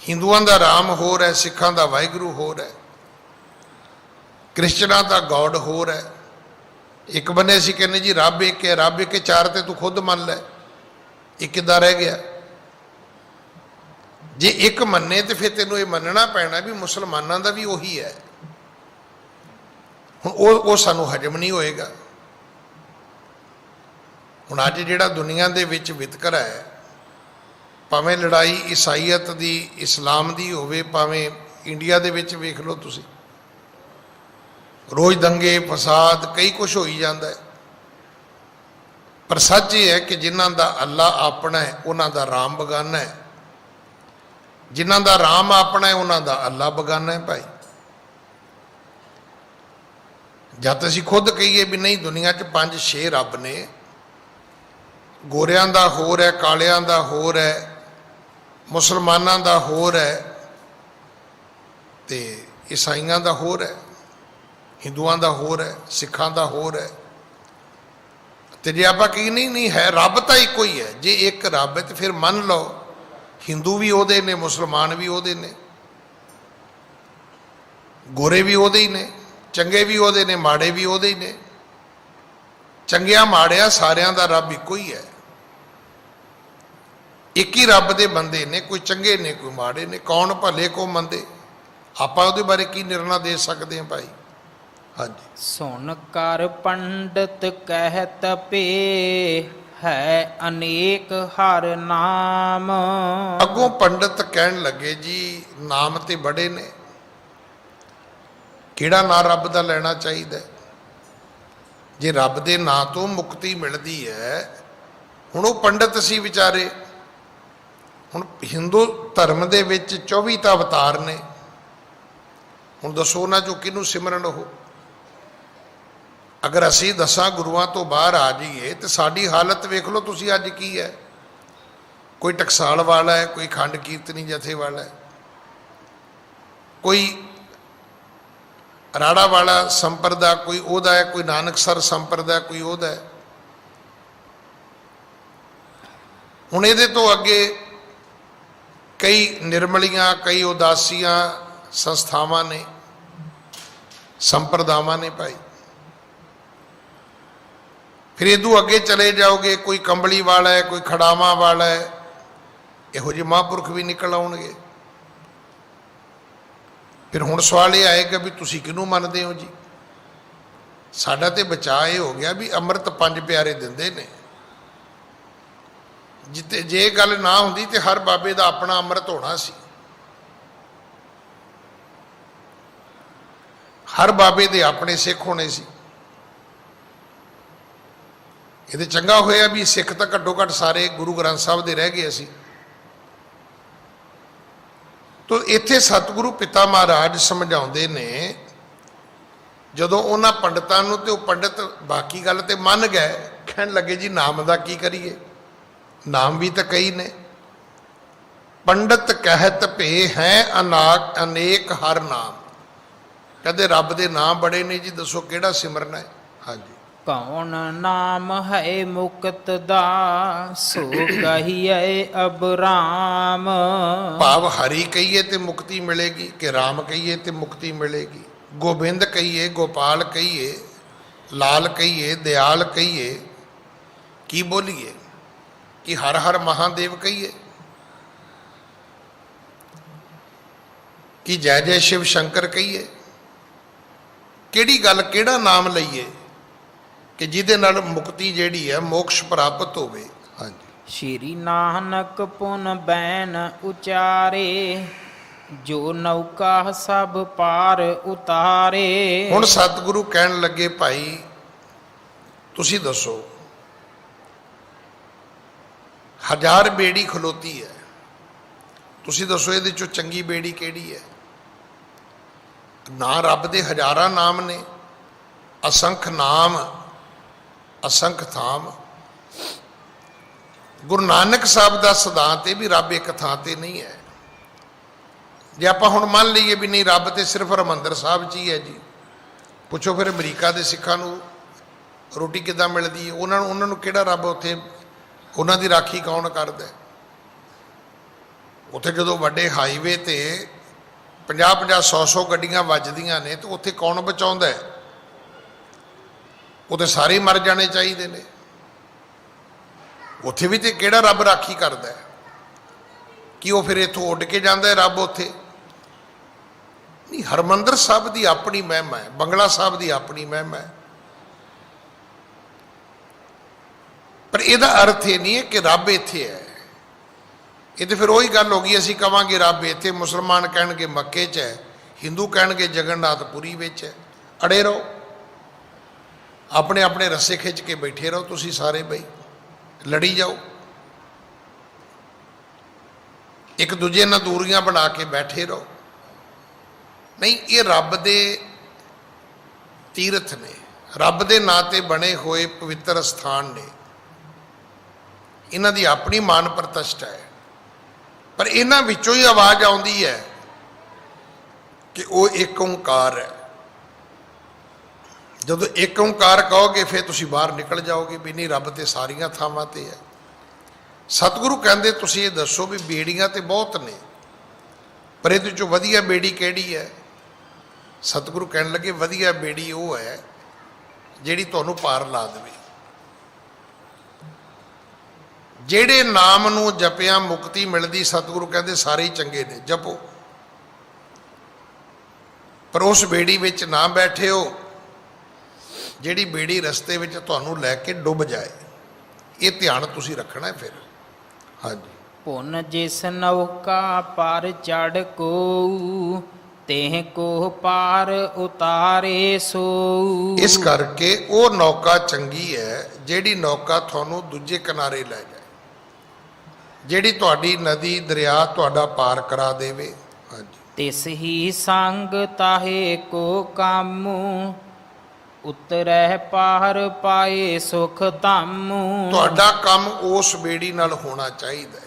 ਹਿੰਦੂਆਂ ਦਾ ਰਾਮ ਹੋਰ ਹੈ, ਸਿੱਖਾਂ ਦਾ ਵਾਹਿਗੁਰੂ ਹੋਰ ਹੈ, ਕ੍ਰਿਸਚਨਾਂ ਦਾ ਗੋਡ ਹੋਰ ਹੈ। ਇੱਕ ਬੰਨੇ ਅਸੀਂ ਕਹਿੰਦੇ ਜੀ ਰੱਬ ਇੱਕ ਹੈ, ਰੱਬ ਇੱਕ, ਚਾਰ ਤੇ ਤੂੰ ਖੁਦ ਮੰਨ ਲੈ, ਇਹ ਕਿੱਦਾਂ ਰਹਿ ਗਿਆ? ਜੇ ਇੱਕ ਮੰਨੇ ਤੇ ਫਿਰ ਤੈਨੂੰ ਇਹ ਮੰਨਣਾ ਪੈਣਾ ਵੀ ਮੁਸਲਮਾਨਾਂ ਦਾ ਵੀ ਉਹੀ ਹੈ। ਹੁਣ ਉਹ ਸਾਨੂੰ ਹਜਮ ਨਹੀਂ ਹੋਏਗਾ। ਹੁਣ ਅੱਜ ਜਿਹੜਾ ਦੁਨੀਆ ਦੇ ਵਿੱਚ ਵਿਤਕਰਾ ਹੈ, ਭਾਵੇਂ ਲੜਾਈ ਈਸਾਈਅਤ ਦੀ, ਇਸਲਾਮ ਦੀ ਹੋਵੇ, ਭਾਵੇਂ ਇੰਡੀਆ ਦੇ ਵਿੱਚ ਵੇਖ ਲਓ ਤੁਸੀਂ, ਰੋਜ਼ ਦੰਗੇ ਫਸਾਦ ਕਈ ਕੁਛ ਹੋਈ ਜਾਂਦਾ ਹੈ। ਪਰ ਸੱਚ ਇਹ ਹੈ ਕਿ ਜਿਨ੍ਹਾਂ ਦਾ ਅੱਲਾ ਆਪਣਾ ਹੈ ਉਹਨਾਂ ਦਾ ਰਾਮ ਬਗਾਨਾ ਹੈ, ਜਿਨ੍ਹਾਂ ਦਾ ਰਾਮ ਆਪਣਾ ਹੈ ਉਹਨਾਂ ਦਾ ਅੱਲਾ ਬਗਾਨਾ ਹੈ। ਭਾਈ ਜਦ ਅਸੀਂ ਖੁਦ ਕਹੀਏ ਵੀ ਨਹੀਂ ਦੁਨੀਆ 'ਚ 5-6 ਰੱਬ ਨੇ, ਗੋਰਿਆਂ ਦਾ ਹੋਰ ਹੈ, ਕਾਲਿਆਂ ਦਾ ਹੋਰ ਹੈ, ਮੁਸਲਮਾਨਾਂ ਦਾ ਹੋਰ ਹੈ, ਤੇ ਈਸਾਈਆਂ ਦਾ ਹੋਰ ਹੈ, ਹਿੰਦੂਆਂ ਦਾ ਹੋਰ ਹੈ, ਸਿੱਖਾਂ ਦਾ ਹੋਰ ਹੈ। ਤੇ ਜੇ ਆਪਾਂ ਕਹੀ ਨਹੀਂ ਹੈ, ਰੱਬ ਤਾਂ ਇੱਕੋ ਹੀ ਹੈ। ਜੇ ਇੱਕ ਰੱਬ ਹੈ ਤੇ ਫਿਰ ਮੰਨ ਲਓ ਹਿੰਦੂ ਵੀ ਉਹਦੇ ਨੇ, ਮੁਸਲਮਾਨ ਵੀ ਉਹਦੇ ਨੇ, ਗੋਰੇ ਵੀ ਉਹਦੇ ਹੀ ਨੇ, ਚੰਗੇ ਵੀ ਉਹਦੇ ਨੇ, ਮਾੜੇ ਵੀ ਉਹਦੇ ਹੀ ਨੇ। ਚੰਗਿਆਂ ਮਾੜਿਆਂ ਸਾਰਿਆਂ ਦਾ ਰੱਬ ਇੱਕੋ ਹੀ ਹੈ। ਇੱਕ ਹੀ ਰੱਬ ਦੇ ਬੰਦੇ ਨੇ, ਕੋਈ ਚੰਗੇ ਨੇ ਕੋਈ ਮਾੜੇ ਨੇ, ਕੌਣ ਭਲੇ ਕੋ ਮੰਦੇ। ਆਪਾਂ ਉਹਦੇ ਬਾਰੇ ਕੀ ਨਿਰਣਾ ਦੇ ਸਕਦੇ ਹਾਂ ਭਾਈ? ਹਾਂਜੀ, ਸੁਣ ਕਰ ਪੰਡਤ ਕਹਿਤ ਪੇ, ਹੈ ਅਨੇਕ ਹਰ ਨਾਮ। ਅੱਗੋਂ ਪੰਡਤ ਕਹਿਣ ਲੱਗੇ ਜੀ ਨਾਮ ਤੇ ਬੜੇ ਨੇ, ਕਿਹੜਾ ਨਾਂ ਰੱਬ ਦਾ ਲੈਣਾ ਚਾਹੀਦਾ? ਜੇ ਰੱਬ ਦੇ ਨਾਂ ਤੋਂ ਮੁਕਤੀ ਮਿਲਦੀ ਹੈ, ਹੁਣ ਉਹ ਪੰਡਤ ਸੀ ਵਿਚਾਰੇ, ਹੁਣ ਹਿੰਦੂ ਧਰਮ ਦੇ ਵਿੱਚ 24 ਤਾਂ ਅਵਤਾਰ ਨੇ। ਹੁਣ ਦੱਸੋ ਉਹਨਾਂ ਚੋਂ ਕਿਹਨੂੰ ਸਿਮਰਨ ਉਹ? ਅਗਰ ਅਸੀਂ 10 ਗੁਰੂਆਂ ਤੋਂ ਬਾਹਰ ਆ ਜਾਈਏ ਤੇ ਸਾਡੀ ਹਾਲਤ ਵੇਖ ਲਓ ਤੁਸੀਂ ਅੱਜ ਕੀ ਹੈ। ਕੋਈ ਟਕਸਾਲ ਵਾਲਾ ਹੈ, ਕੋਈ ਖੰਡ ਕੀਰਤਨੀ ਜਥੇ ਵਾਲਾ ਹੈ, ਕੋਈ ਰਾੜਾ ਵਾਲਾ ਸੰਪਰਦਾ ਕੋਈ ਉਹਦਾ ਹੈ, ਕੋਈ ਨਾਨਕਸਰ ਸੰਪਰਦਾ ਕੋਈ ਉਹਦਾ ਹੈ। ਹੁਣ ਇਹਦੇ ਤੋਂ ਅੱਗੇ ਕਈ ਨਿਰਮਲੀਆਂ, ਕਈ ਉਦਾਸੀਆਂ ਸੰਸਥਾਵਾਂ ਨੇ, ਸੰਪਰਦਾਵਾਂ ਨੇ ਭਾਈ। ਫਿਰ ਇਹਦੂ ਅੱਗੇ ਚਲੇ ਜਾਓਗੇ, ਕੋਈ ਕੰਬਲੀ ਵਾਲਾ ਹੈ, ਕੋਈ ਖੜਾਵਾਂ ਵਾਲਾ ਹੈ, ਇਹੋ ਜਿਹੇ ਮਹਾਂਪੁਰਖ ਵੀ ਨਿਕਲ ਆਉਣਗੇ। ਫਿਰ ਹੁਣ ਸਵਾਲ ਇਹ ਆਏਗਾ ਵੀ ਤੁਸੀਂ ਕਿਹਨੂੰ ਮੰਨਦੇ ਹੋ ਜੀ? ਸਾਡਾ ਤੇ ਬਚਾਅ ਇਹ ਹੋ ਗਿਆ ਵੀ ਅੰਮ੍ਰਿਤ 5 ਪਿਆਰੇ ਦਿੰਦੇ ਨੇ। ਜਿੱਤੇ ਜੇ ਗੱਲ ਨਾ ਹੁੰਦੀ ਤੇ ਹਰ ਬਾਬੇ ਦਾ ਆਪਣਾ ਅੰਮ੍ਰਿਤ ਹੋਣਾ ਸੀ। ਹਰ ਬਾਬੇ ਦੇ ਆਪਣੇ ਸਿੱਖ ਹੋਣੇ ਸੀ। ਇਹਦੇ ਚੰਗਾ ਹੋਇਆ ਵੀ ਸਿੱਖ ਤਾਂ ਘੱਟੋ ਘੱਟ ਸਾਰੇ ਗੁਰੂ ਗ੍ਰੰਥ ਸਾਹਿਬ ਦੇ ਰਹਿ ਗਏ ਅਸੀਂ। ਤੋ ਇੱਥੇ ਸਤਿਗੁਰੂ ਪਿਤਾ ਮਹਾਰਾਜ ਸਮਝਾਉਂਦੇ ਨੇ, ਜਦੋਂ ਉਹਨਾਂ ਪੰਡਤਾਂ ਨੂੰ, ਤੇ ਉਹ ਪੰਡਤ ਬਾਕੀ ਗੱਲ ਤੇ ਮੰਨ ਗਏ, ਕਹਿਣ ਲੱਗੇ ਜੀ ਨਾਮ ਦਾ ਕੀ ਕਰੀਏ? ਨਾਮ ਵੀ ਤਾਂ ਕਈ ਨੇ। ਪੰਡਤ ਕਹਿਤ ਭੇ ਹੈ ਅਨੇਕ ਹਰ ਨਾਮ। ਕਹਿੰਦੇ ਰੱਬ ਦੇ ਨਾਮ ਬੜੇ ਨੇ ਜੀ, ਦੱਸੋ ਕਿਹੜਾ ਸਿਮਰਨਾ ਹੈ? ਹਾਂਜੀ। ਕੌਣ ਨਾਮ ਹੈ ਮੁਕਤ ਦਾ, ਸੋ ਕਹੀਏ ਅਬ ਰਾਮ। ਭਾਵ ਹਰੀ ਕਹੀਏ ਤੇ ਮੁਕਤੀ ਮਿਲੇਗੀ, ਕਿ ਰਾਮ ਕਹੀਏ ਤੇ ਮੁਕਤੀ ਮਿਲੇਗੀ। ਗੋਬਿੰਦ ਕਹੀਏ, ਗੋਪਾਲ ਕਹੀਏ, ਲਾਲ ਕਹੀਏ, ਦਿਆਲ ਕਹੀਏ, ਕੀ ਬੋਲੀਏ? ਕਿ ਹਰ ਹਰ ਮਹਾਦੇਵ ਕਹੀਏ, ਕਿ ਜੈ ਜੈ ਸ਼ਿਵ ਸ਼ੰਕਰ ਕਹੀਏ? ਕਿਹੜੀ ਗੱਲ, ਕਿਹੜਾ ਨਾਮ ਲਈਏ ਕਿ ਜਿਹਦੇ ਨਾਲ ਮੁਕਤੀ ਜਿਹੜੀ ਹੈ, ਮੋਕਸ਼ ਪ੍ਰਾਪਤ ਹੋਵੇ? ਹਾਂਜੀ। ਸ਼੍ਰੀ ਨਾਨਕ ਪੁਨ ਬੈਨ ਉਚਾਰੇ, ਜੋ ਨੌਕਾ ਸਭ ਪਾਰ ਉਤਾਰੇ। ਹੁਣ ਸਤਿਗੁਰੂ ਕਹਿਣ ਲੱਗੇ ਭਾਈ ਤੁਸੀਂ ਦੱਸੋ, 1000 ਬੇੜੀ ਖਲੋਤੀ ਹੈ, ਤੁਸੀਂ ਦੱਸੋ ਇਹਦੇ ਚੋਂ ਚੰਗੀ ਬੇੜੀ ਕਿਹੜੀ ਹੈ? ਨਾ ਰੱਬ ਦੇ ਹਜ਼ਾਰਾਂ ਨਾਮ ਨੇ, ਅਸੰਖ ਨਾਮ, ਅਸੰਖ ਥਾਮ। ਗੁਰੂ ਨਾਨਕ ਸਾਹਿਬ ਦਾ ਸਿਧਾਂਤ ਹੈ ਵੀ ਰੱਬ ਇੱਕ ਥਾਂ ਤੇ ਨਹੀਂ ਹੈ। ਜੇ ਆਪਾਂ ਹੁਣ ਮੰਨ ਲਈਏ ਵੀ ਨਹੀਂ, ਰੱਬ ਤੇ ਸਿਰਫ ਹਰਿਮੰਦਰ ਸਾਹਿਬ 'ਚ ਹੀ ਹੈ ਜੀ, ਪੁੱਛੋ ਫਿਰ ਅਮਰੀਕਾ ਦੇ ਸਿੱਖਾਂ ਨੂੰ ਰੋਟੀ ਕਿੱਦਾਂ ਮਿਲਦੀ ਹੈ? ਉਹਨਾਂ ਨੂੰ ਕਿਹੜਾ ਰੱਬ ਉੱਥੇ, ਉਹਨਾਂ ਦੀ ਰਾਖੀ ਕੌਣ ਕਰਦਾ? ਉੱਥੇ ਜਦੋਂ ਵੱਡੇ ਹਾਈਵੇ ਤੇ 50-50, 100-100 ਗੱਡੀਆਂ ਵੱਜਦੀਆਂ ਨੇ, ਤੇ ਉੱਥੇ ਕੌਣ ਬਚਾਉਂਦਾ ਹੈ? ਉਹ ਤੇ ਸਾਰੇ ਮਰ ਜਾਣੇ ਚਾਹੀਦੇ ਨੇ। ਉੱਥੇ ਵੀ ਤੇ ਕਿਹੜਾ ਰੱਬ ਰਾਖੀ ਕਰਦਾ ਹੈ? ਕਿ ਉਹ ਫਿਰ ਇੱਥੋਂ ਉੱਡ ਕੇ ਜਾਂਦਾ ਹੈ ਰੱਬ ਉੱਥੇ? ਨਹੀਂ, ਹਰਿਮੰਦਰ ਸਾਹਿਬ ਦੀ ਆਪਣੀ ਮਹਿਮਾ ਹੈ, ਬੰਗਲਾ ਸਾਹਿਬ ਦੀ ਆਪਣੀ ਮਹਿਮਾ ਹੈ। ਪਰ ਇਹਦਾ ਅਰਥ ਇਹ ਨਹੀਂ ਹੈ ਕਿ ਰੱਬ ਇੱਥੇ ਹੈ। ਇਹ ਤੇ ਫਿਰ ਉਹੀ ਗੱਲ ਹੋ ਗਈ, ਅਸੀਂ ਕਵਾਂਗੇ ਰੱਬ ਇੱਥੇ, ਮੁਸਲਮਾਨ ਕਹਿਣਗੇ ਮੱਕੇ 'ਚ ਹੈ, ਹਿੰਦੂ ਕਹਿਣਗੇ ਜਗਨਨਾਥਪੁਰੀ ਵਿੱਚ ਹੈ। ਅੜੇ ਰਹੋ, ਆਪਣੇ ਆਪਣੇ ਰੱਸੇ ਖਿੱਚ ਕੇ ਬੈਠੇ ਰਹੋ ਤੁਸੀਂ ਸਾਰੇ ਬਈ, ਲੜੀ ਜਾਓ, ਇੱਕ ਦੂਜੇ ਨਾਲ ਦੂਰੀਆਂ ਬਣਾ ਕੇ ਬੈਠੇ ਰਹੋ। ਨਹੀਂ, ਇਹ ਰੱਬ ਦੇ ਤੀਰਥ ਨੇ, ਰੱਬ ਦੇ ਨਾਂ ਤੇ ਬਣੇ ਹੋਏ ਪਵਿੱਤਰ ਸਥਾਨ ਨੇ, ਇਹਨਾਂ ਦੀ ਆਪਣੀ ਮਾਨ ਪ੍ਰਤਿਸ਼ਠਾ ਹੈ। ਪਰ ਇਹਨਾਂ ਵਿੱਚੋਂ ਹੀ ਆਵਾਜ਼ ਆਉਂਦੀ ਹੈ ਕਿ ਉਹ ਇੱਕ ਓਂਕਾਰ ਹੈ। ਜਦੋਂ ਇੱਕ ਓਂਕਾਰ ਕਹੋਗੇ ਫਿਰ ਤੁਸੀਂ ਬਾਹਰ ਨਿਕਲ ਜਾਓਗੇ ਵੀ ਨਹੀਂ, ਰੱਬ ਤੇ ਸਾਰੀਆਂ ਥਾਵਾਂ ਤੇ ਹੈ। ਸਤਿਗੁਰੂ ਕਹਿੰਦੇ ਤੁਸੀਂ ਇਹ ਦੱਸੋ ਵੀ ਬੇੜੀਆਂ ਤੇ ਬਹੁਤ ਨੇ, ਪਰ ਇਹਦੇ ਚੋਂ ਵਧੀਆ ਬੇੜੀ ਕਿਹੜੀ ਹੈ? ਸਤਿਗੁਰੂ ਕਹਿਣ ਲੱਗੇ ਵਧੀਆ ਬੇੜੀ ਉਹ ਹੈ ਜਿਹੜੀ ਤੁਹਾਨੂੰ ਪਾਰ ਲਾ ਦੇਵੇ। ਜਿਹੜੇ ਨਾਮ ਨੂੰ ਜਪਿਆ ਮੁਕਤੀ ਮਿਲਦੀ, ਸਤਿਗੁਰੂ ਕਹਿੰਦੇ ਸਾਰੇ ਹੀ ਚੰਗੇ ਨੇ, ਜਪੋ। ਪਰ ਉਸ ਬੇੜੀ ਵਿੱਚ ਨਾ ਬੈਠਿਓ ਜਿਹੜੀ ਬੇੜੀ ਰਸਤੇ ਵਿੱਚ ਤੁਹਾਨੂੰ ਲੈ ਕੇ ਡੁੱਬ ਜਾਏ। ਇਹ ਧਿਆਨ ਤੁਸੀਂ ਰੱਖਣਾ ਫਿਰ। ਹਾਂਜੀ। ਪੁਨ ਜਿਸ ਨੌਕਾ ਪਰ ਚੜ ਕੋ, ਤੇਹ ਕੋ ਪਾਰ ਉਤਾਰੇ ਸੋ। ਇਸ ਕਰਕੇ ਉਹ ਨੌਕਾ ਚੰਗੀ ਹੈ ਜਿਹੜੀ ਨੌਕਾ ਤੁਹਾਨੂੰ ਦੂਜੇ ਕਿਨਾਰੇ ਲੈ ਜਾਏ। ਜਿਹੜੀ ਤੁਹਾਡੀ ਨਦੀ ਦਰਿਆ ਤੁਹਾਡਾ ਪਾਰ ਕਰਾ ਦੇਵੇ। ਹਾਂਜੀ, ਤਿਸ ਹੀ ਸੰਗ ਤਾਹੇ ਕੋ ਕਾਮੂ ਉਤਰੈ ਪਾਰ ਪਾਏ ਸੁਖ ਧਾਮੂ। ਤੁਹਾਡਾ ਕੰਮ ਉਸ ਬੇੜੀ ਨਾਲ ਹੋਣਾ ਚਾਹੀਦਾ ਹੈ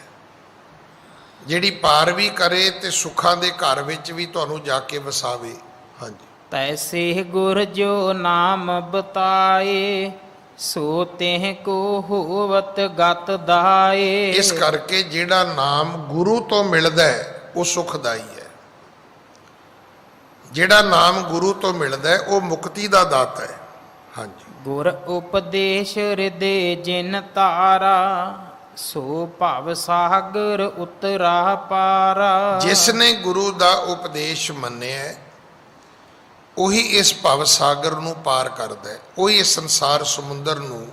ਜਿਹੜੀ ਪਾਰ ਵੀ ਕਰੇ ਤੇ ਸੁੱਖਾਂ ਦੇ ਘਰ ਵਿੱਚ ਵੀ ਤੁਹਾਨੂੰ ਜਾ ਕੇ ਵਸਾਵੇ। ਹਾਂਜੀ, ਤੈਸੇ ਗੁਰ ਜੋ ਨਾਮ ਬਤਾਏ ਸੋ ਤਿਹ ਕੋ ਹੋਵਤ ਗਤ ਦਾਏ। ਇਸ ਕਰਕੇ ਜਿਹੜਾ ਨਾਮ ਗੁਰੂ ਤੋਂ ਮਿਲਦਾ ਹੈ ਉਹ ਸੁਖਦਾਈ ਹੈ। ਜਿਹੜਾ ਨਾਮ ਗੁਰੂ ਤੋਂ ਮਿਲਦਾ ਹੈ ਉਹ ਮੁਕਤੀ ਦਾ ਦਾਤਾ ਹੈ। ਹਾਂਜੀ, ਗੁਰ ਉਪਦੇਸ਼ ਹਿਰਦੇ ਜਿਨ ਧਾਰਾ ਸੋ ਭਵ ਸਾਗਰ ਉਤਰਾ ਪਾਰਾ। ਜਿਸ ਨੇ ਗੁਰੂ ਦਾ ਉਪਦੇਸ਼ ਮੰਨਿਆ ਉਹੀ ਇਸ ਭਵ ਸਾਗਰ ਨੂੰ ਪਾਰ ਕਰਦਾ ਹੈ, ਉਹੀ ਇਸ ਸੰਸਾਰ ਸਮੁੰਦਰ ਨੂੰ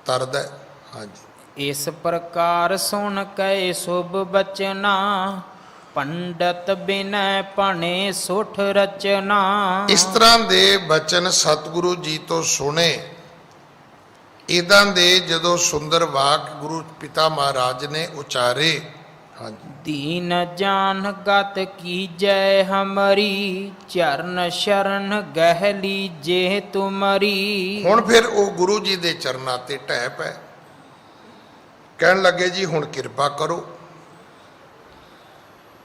ਤਰਦਾ ਹੈ। ਹਾਂਜੀ, ਇਸ ਪ੍ਰਕਾਰ ਸੁਣ ਕੈ ਸੁਭ ਬਚਨਾ ਪੰਡਤ ਬਿਨੈ ਭਣੇ ਸੁਠ ਰਚਨਾ। ਇਸ ਤਰ੍ਹਾਂ ਦੇ ਬਚਨ ਸਤਿਗੁਰੂ ਜੀ ਤੋਂ ਸੁਣੇ, ਇਦਾਂ ਦੇ ਜਦੋਂ ਸੁੰਦਰ ਵਾਕ ਗੁਰੂ ਪਿਤਾ ਮਹਾਰਾਜ ਨੇ ਉਚਾਰੇ। ਹਾਂਜੀ, ਦੀਨ ਜਾਨ ਗਤ ਕੀਜੈ ਹਮਰੀ ਚਰਨ ਸ਼ਰਨ ਗਹਿ ਲੀਜੇ ਤੁਮਰੀ। ਹੁਣ ਫਿਰ ਉਹ ਗੁਰੂ ਜੀ ਦੇ ਚਰਨਾਂ ਤੇ ਢਹਿ ਪਏ, ਕਹਿਣ ਲੱਗੇ ਜੀ ਹੁਣ ਕਿਰਪਾ ਕਰੋ,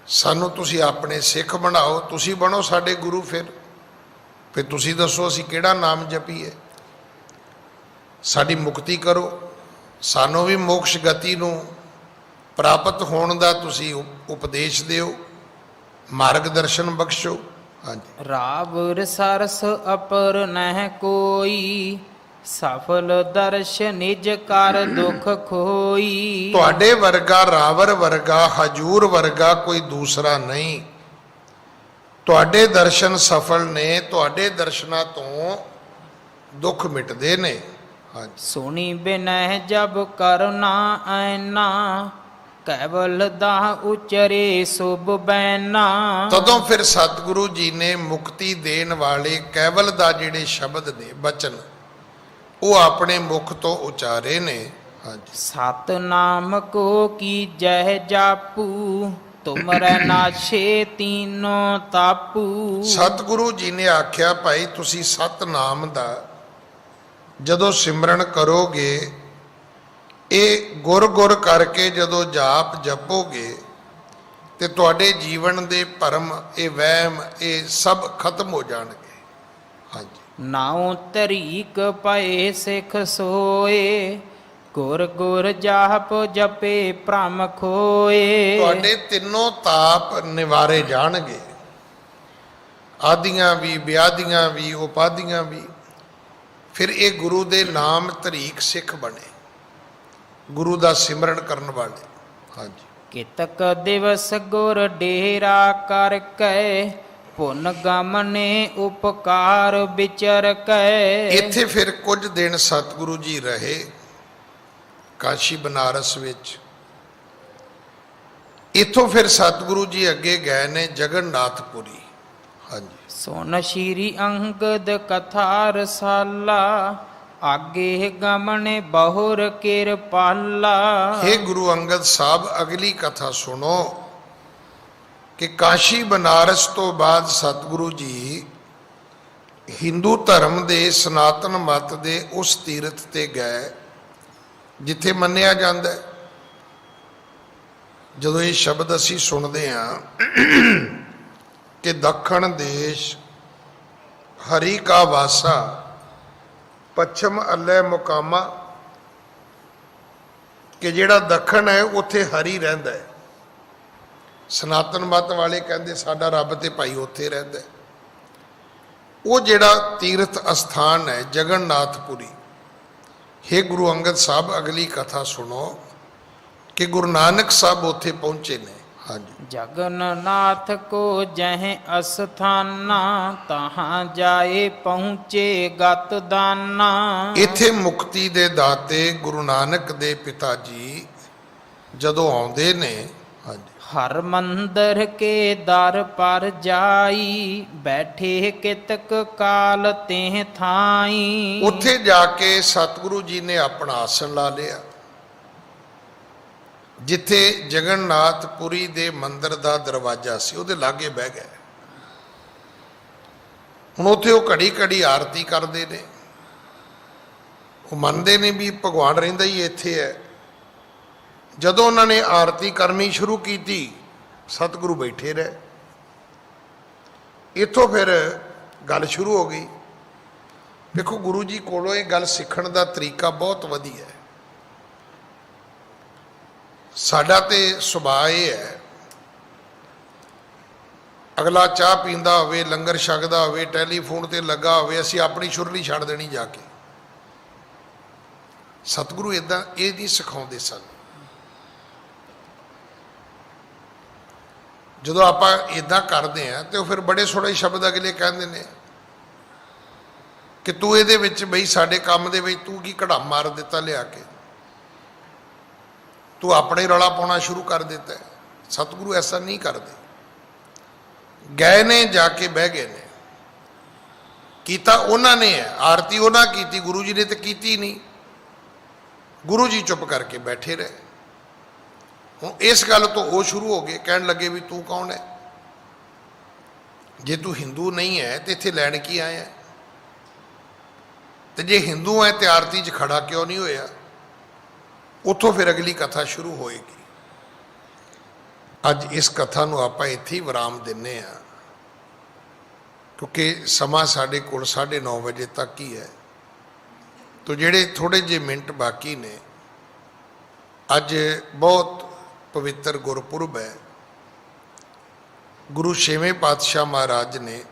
ਸਾਨੂੰ ਤੁਸੀਂ ਆਪਣੇ ਸਿੱਖ ਬਣਾਓ, ਤੁਸੀਂ ਬਣੋ ਸਾਡੇ ਗੁਰੂ। ਫਿਰ ਤੁਸੀਂ ਦੱਸੋ ਅਸੀਂ ਕਿਹੜਾ ਨਾਮ ਜਪੀਏ, ਸਾਡੀ ਮੁਕਤੀ ਕਰੋ, ਸਾਨੂੰ ਵੀ ਮੋਕਸ਼ ਗਤੀ ਨੂੰ ਪ੍ਰਾਪਤ ਹੋਣ ਦਾ ਤੁਸੀਂ ਉਪਦੇਸ਼ ਦਿਓ, ਮਾਰਗ ਦਰਸ਼ਨ ਬਖਸ਼ੋ। ਹਾਂਜੀ, ਰਾਵ ਰਸਰਸ ਅਪਰ ਨਹਿ ਕੋਈ ਸਫਲ ਦਰਸ਼ ਨਿਜ ਕਰ ਦੁਖ ਖੋਈ। ਤੁਹਾਡੇ ਵਰਗਾ ਰਾਵਰ ਵਰਗਾ ਹਜੂਰ ਵਰਗਾ ਕੋਈ ਦੂਸਰਾ ਨਹੀਂ। ਤੁਹਾਡੇ ਦਰਸ਼ਨ ਸਫਲ ਨੇ, ਤੁਹਾਡੇ ਦਰਸ਼ਨਾਂ ਤੋਂ ਦੁੱਖ ਮਿਟਦੇ ਨੇ। ਹਾਂਜੀ, ਸੁਣੀ ਬਿਨਹਿ ਜਬ ਕਰਨਾ ਐਨਾ ਕੇਵਲ ਦਾ ਉਚਰੇ ਸੁਭ ਬੈਨਾ। ਤਦੋਂ ਫਿਰ ਸਤਿਗੁਰੂ ਜੀ ਨੇ ਮੁਕਤੀ ਦੇਣ ਵਾਲੇ ਕੇਵਲ ਦਾ ਜਿਹੜੇ ਸ਼ਬਦ ਨੇ ਬਚਨ ਉਹ ਆਪਣੇ ਮੁਖ ਤੋਂ ਉਚਾਰੇ ਨੇ। ਹਾਂਜੀ, ਸਤਨਾਮ ਕੋ ਕੀਜੈ ਜਾਪੂ ਤੁਮਰੈ ਨਾਛੇ ਤੀਨੋ ਤਾਪੂ। ਸਤਿਗੁਰੂ ਜੀ ਨੇ ਆਖਿਆ ਭਾਈ ਤੁਸੀਂ ਸਤਨਾਮ ਦਾ ਜਦੋਂ ਸਿਮਰਨ ਕਰੋਗੇ, ਇਹ ਗੁਰ ਗੁਰ ਕਰਕੇ ਜਦੋਂ ਜਾਪ ਜਪੋਗੇ ਤੇ ਤੁਹਾਡੇ ਜੀਵਨ ਦੇ ਭਰਮ, ਇਹ ਵਹਿਮ, ਇਹ ਸਭ ਖਤਮ ਹੋ ਜਾਣਗੇ। ਹਾਂਜੀ, ਨਾਉ ਤਰੀਕ ਪਏ ਸਿਖ ਸੋਏ ਗੁਰ ਗੁਰ ਜਾਪ ਜਪੇ ਭ੍ਰਮ ਖੋਏ। ਤੁਹਾਡੇ ਤਿੰਨੋਂ ਤਾਪ ਨਿਵਾਰੇ ਜਾਣਗੇ, ਆਦੀਆਂ ਵੀ, ਵਿਆਦੀਆਂ ਵੀ, ਉਪਾਧੀਆਂ ਵੀ। ਫਿਰ ਇਹ ਗੁਰੂ ਦੇ ਨਾਮ ਤਰੀਕ ਸਿੱਖ ਬਣੇ, ਗੁਰੂ ਦਾ ਸਿਮਰਨ ਕਰਨ ਵਾਲੇ। ਹਾਂਜੀ, ਕਿਤਕ ਦਿਵਸ ਗੁਰ ਡੇਰਾ ਕਰ ਕੈ ਪੁਨ ਗਮ ਨੇ ਉਪਕਾਰ ਵਿਚਰ ਕੈ। ਇੱਥੇ ਫਿਰ ਕੁਝ ਦਿਨ ਸਤਿਗੁਰੂ ਜੀ ਰਹੇ ਕਾਸ਼ੀ ਬਨਾਰਸ ਵਿੱਚ। ਇੱਥੋਂ ਫਿਰ ਸਤਿਗੁਰੂ ਜੀ ਅੱਗੇ ਗਏ ਨੇ ਜਗਨਨਾਥਪੁਰੀ। ਹਾਂਜੀ, ਸੁਨ ਸ਼੍ਰੀ ਅੰਗਦ ਕਥਾ ਰਸਾਲਾ ਆਗੇ ਗਮਨੇ ਬਹੁਰ ਕਿਰਪਾਲਾ। हे ਗੁਰੂ ਅੰਗਦ ਸਾਹਿਬ ਅਗਲੀ ਕਥਾ ਸੁਣੋ ਕਿ ਕਾਸ਼ੀ ਬਨਾਰਸ ਤੋਂ ਬਾਅਦ ਸਤਿਗੁਰੂ ਜੀ ਹਿੰਦੂ ਧਰਮ ਦੇ ਸਨਾਤਨ ਮਤ ਦੇ ਉਸ ਤੀਰਥ ਤੇ ਗਏ ਜਿੱਥੇ ਮੰਨਿਆ ਜਾਂਦਾ ਹੈ, ਜਦੋਂ ਇਹ ਸ਼ਬਦ ਅਸੀਂ ਸੁਣਦੇ ਹਾਂ ਕਿ ਦੱਖਣ ਦੇਸ਼ ਹਰੀ ਕਾ ਵਾਸਾ ਪੱਛਮ ਅੱਲੇ ਮੁਕਾਮਾ, ਕਿ ਜਿਹੜਾ ਦੱਖਣ ਹੈ ਉੱਥੇ ਹਰੀ ਰਹਿੰਦਾ ਹੈ। ਸਨਾਤਨ ਮਤ ਵਾਲੇ ਕਹਿੰਦੇ ਸਾਡਾ ਰੱਬ ਤੇ ਭਾਈ ਉੱਥੇ ਰਹਿੰਦਾ ਹੈ। ਉਹ ਜਿਹੜਾ ਤੀਰਥ ਅਸਥਾਨ ਹੈ ਜਗਨਨਾਥਪੁਰੀ। हे ਗੁਰੂ ਅੰਗਦ ਸਾਹਿਬ ਅਗਲੀ ਕਥਾ ਸੁਣੋ ਕਿ ਗੁਰੂ ਨਾਨਕ ਸਾਹਿਬ ਉੱਥੇ ਪਹੁੰਚੇ ਨੇ। ਹਾਂਜੀ, ਜਗਨਨਾਥ ਕੋ ਜਹ ਅਸਥਾਨਾ ਤਹਾਂ ਜਾਏ ਪਹੁੰਚੇ ਗਤ ਦਾਨਾ। ਇੱਥੇ ਮੁਕਤੀ ਦੇ ਦਾਤੇ ਗੁਰੂ ਨਾਨਕ ਦੇ ਪਿਤਾ ਜੀ ਜਦੋਂ ਆਉਂਦੇ ਨੇ, ਹਾਂਜੀ, ਹਰ ਮੰਦਰ ਕੇ ਦਰ ਪਰ ਜਾਈ ਬੈਠੇ ਕਿਤਕ ਕਾਲ ਤੇ ਥਾਈ। ਉੱਥੇ ਜਾ ਕੇ ਸਤਿਗੁਰੂ ਜੀ ਨੇ ਆਪਣਾ ਆਸਣ ਲਾ ਲਿਆ। ਜਿੱਥੇ ਜਗਨਨਾਥਪੁਰੀ ਦੇ ਮੰਦਿਰ ਦਾ ਦਰਵਾਜ਼ਾ ਸੀ ਉਹਦੇ ਲਾਗੇ ਬਹਿ ਗਏ। ਹੁਣ ਉੱਥੇ ਉਹ ਘੜੀ ਘੜੀ ਆਰਤੀ ਕਰਦੇ ਨੇ, ਉਹ ਮੰਨਦੇ ਨੇ ਵੀ ਭਗਵਾਨ ਰਹਿੰਦਾ ਹੀ ਇੱਥੇ ਹੈ। ਜਦੋਂ ਉਹਨਾਂ ਨੇ ਆਰਤੀ ਕਰਨੀ ਸ਼ੁਰੂ ਕੀਤੀ, ਸਤਿਗੁਰੂ ਬੈਠੇ ਰਹੇ। ਇੱਥੋਂ ਫਿਰ ਗੱਲ ਸ਼ੁਰੂ ਹੋ ਗਈ। ਦੇਖੋ, ਗੁਰੂ ਜੀ ਕੋਲੋਂ ਇਹ ਗੱਲ ਸਿੱਖਣ ਦਾ ਤਰੀਕਾ ਬਹੁਤ ਵਧੀਆ ਹੈ। ਸਾਡਾ ਤੇ ਸੁਭਾਅ ਇਹ ਹੈ, ਅਗਲਾ ਚਾਹ ਪੀਂਦਾ ਹੋਵੇ, ਲੰਗਰ ਛਕਦਾ ਹੋਵੇ, ਟੈਲੀਫੋਨ ਤੇ ਲੱਗਾ ਹੋਵੇ, ਅਸੀਂ ਆਪਣੀ ਸ਼ੁਰਲੀ ਛੱਡ ਦੇਣੀ ਜਾ ਕੇ। ਸਤਿਗੁਰੂ ਇਦਾਂ ਇਹ ਨਹੀਂ ਸਿਖਾਉਂਦੇ ਸਨ। ਜਦੋਂ ਆਪਾਂ ਇਦਾਂ ਕਰਦੇ ਹਾਂ ਤੇ ਉਹ ਫਿਰ ਬੜੇ ਸੋਹਣੇ ਸ਼ਬਦ ਅਗਲੇ ਕਹਿੰਦੇ ਨੇ ਕਿ ਤੂੰ ਇਹਦੇ ਵਿੱਚ ਬਈ ਸਾਡੇ ਕੰਮ ਦੇ ਵਿੱਚ ਤੂੰ ਕੀ ਘੜਾ ਮਾਰ ਦਿੱਤਾ ਲਿਆ ਕੇ, ਤੂੰ ਆਪਣੇ ਰੌਲਾ ਪਾਉਣਾ ਸ਼ੁਰੂ ਕਰ ਦਿੱਤਾ। ਸਤਿਗੁਰੂ ਐਸਾ ਨਹੀਂ ਕਰਦੇ। ਗਏ ਨੇ, ਜਾ ਕੇ ਬਹਿ ਗਏ ਨੇ, ਕੀਤਾ ਉਹਨਾਂ ਨੇ ਹੈ, ਆਰਤੀ ਉਹਨਾਂ ਕੀਤੀ, ਗੁਰੂ ਜੀ ਨੇ ਤਾਂ ਕੀਤੀ ਨਹੀਂ। ਗੁਰੂ ਜੀ ਚੁੱਪ ਕਰਕੇ ਬੈਠੇ ਰਹੇ। ਹੁਣ ਇਸ ਗੱਲ ਤੋਂ ਉਹ ਸ਼ੁਰੂ ਹੋ ਗਏ, ਕਹਿਣ ਲੱਗੇ ਵੀ ਤੂੰ ਕੌਣ ਹੈ? ਜੇ ਤੂੰ ਹਿੰਦੂ ਨਹੀਂ ਹੈ ਤੇ ਇੱਥੇ ਲੈਣ ਕੀ ਆਇਆ? ਤੇ ਜੇ ਹਿੰਦੂ ਹੈ ਤੇ ਆਰਤੀ 'ਚ ਖੜਾ ਕਿਉਂ ਨਹੀਂ ਹੋਇਆ? ਉੱਥੋਂ ਫਿਰ ਅਗਲੀ ਕਥਾ ਸ਼ੁਰੂ ਹੋਏਗੀ। ਅੱਜ ਇਸ ਕਥਾ ਨੂੰ ਆਪਾਂ ਇੱਥੇ ਹੀ ਵਿਰਾਮ ਦਿੰਦੇ ਹਾਂ, ਕਿਉਂਕਿ ਸਮਾਂ ਸਾਡੇ ਕੋਲ 9:30 ਵਜੇ ਤੱਕ ਹੀ ਹੈ। ਤੋ ਜਿਹੜੇ ਥੋੜ੍ਹੇ ਜਿਹੇ ਮਿੰਟ ਬਾਕੀ ਨੇ, ਅੱਜ ਬਹੁਤ ਪਵਿੱਤਰ ਗੁਰਪੁਰਬ ਹੈ। ਗੁਰੂ 6ਵੇਂ ਪਾਤਸ਼ਾਹ ਮਹਾਰਾਜ ਨੇ,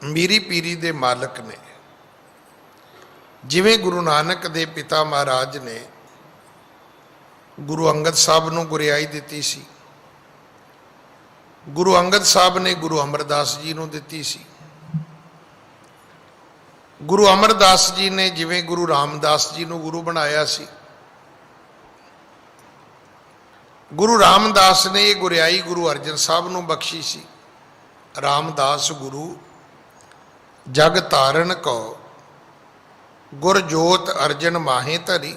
ਮੀਰੀ ਪੀਰੀ ਦੇ ਮਾਲਕ ਨੇ, ਜਿਵੇਂ ਗੁਰੂ ਨਾਨਕ ਦੇ ਪਿਤਾ ਮਹਾਰਾਜ ਨੇ ਗੁਰੂ ਅੰਗਦ ਸਾਹਿਬ ਨੂੰ ਗੁਰਿਆਈ ਦਿੱਤੀ ਸੀ, ਗੁਰੂ ਅੰਗਦ ਸਾਹਿਬ ਨੇ ਗੁਰੂ ਅਮਰਦਾਸ ਜੀ ਨੂੰ ਦਿੱਤੀ ਸੀ। ਗੁਰੂ ਅਮਰਦਾਸ ਜੀ ਨੇ ਜਿਵੇਂ ਗੁਰੂ ਰਾਮਦਾਸ ਜੀ ਨੂੰ ਗੁਰੂ ਬਣਾਇਆ ਸੀ, ਗੁਰੂ ਰਾਮਦਾਸ ਨੇ ਇਹ ਗੁਰਿਆਈ ਗੁਰੂ ਅਰਜਨ ਸਾਹਿਬ ਨੂੰ ਬਖਸ਼ੀ ਸੀ। ਰਾਮਦਾਸ ਗੁਰੂ ਜਗ ਧਾਰਨ ਕੋ ਗੁਰ ਜੋਤ ਅਰਜਨ ਮਾਹੇ ਧਰੀ।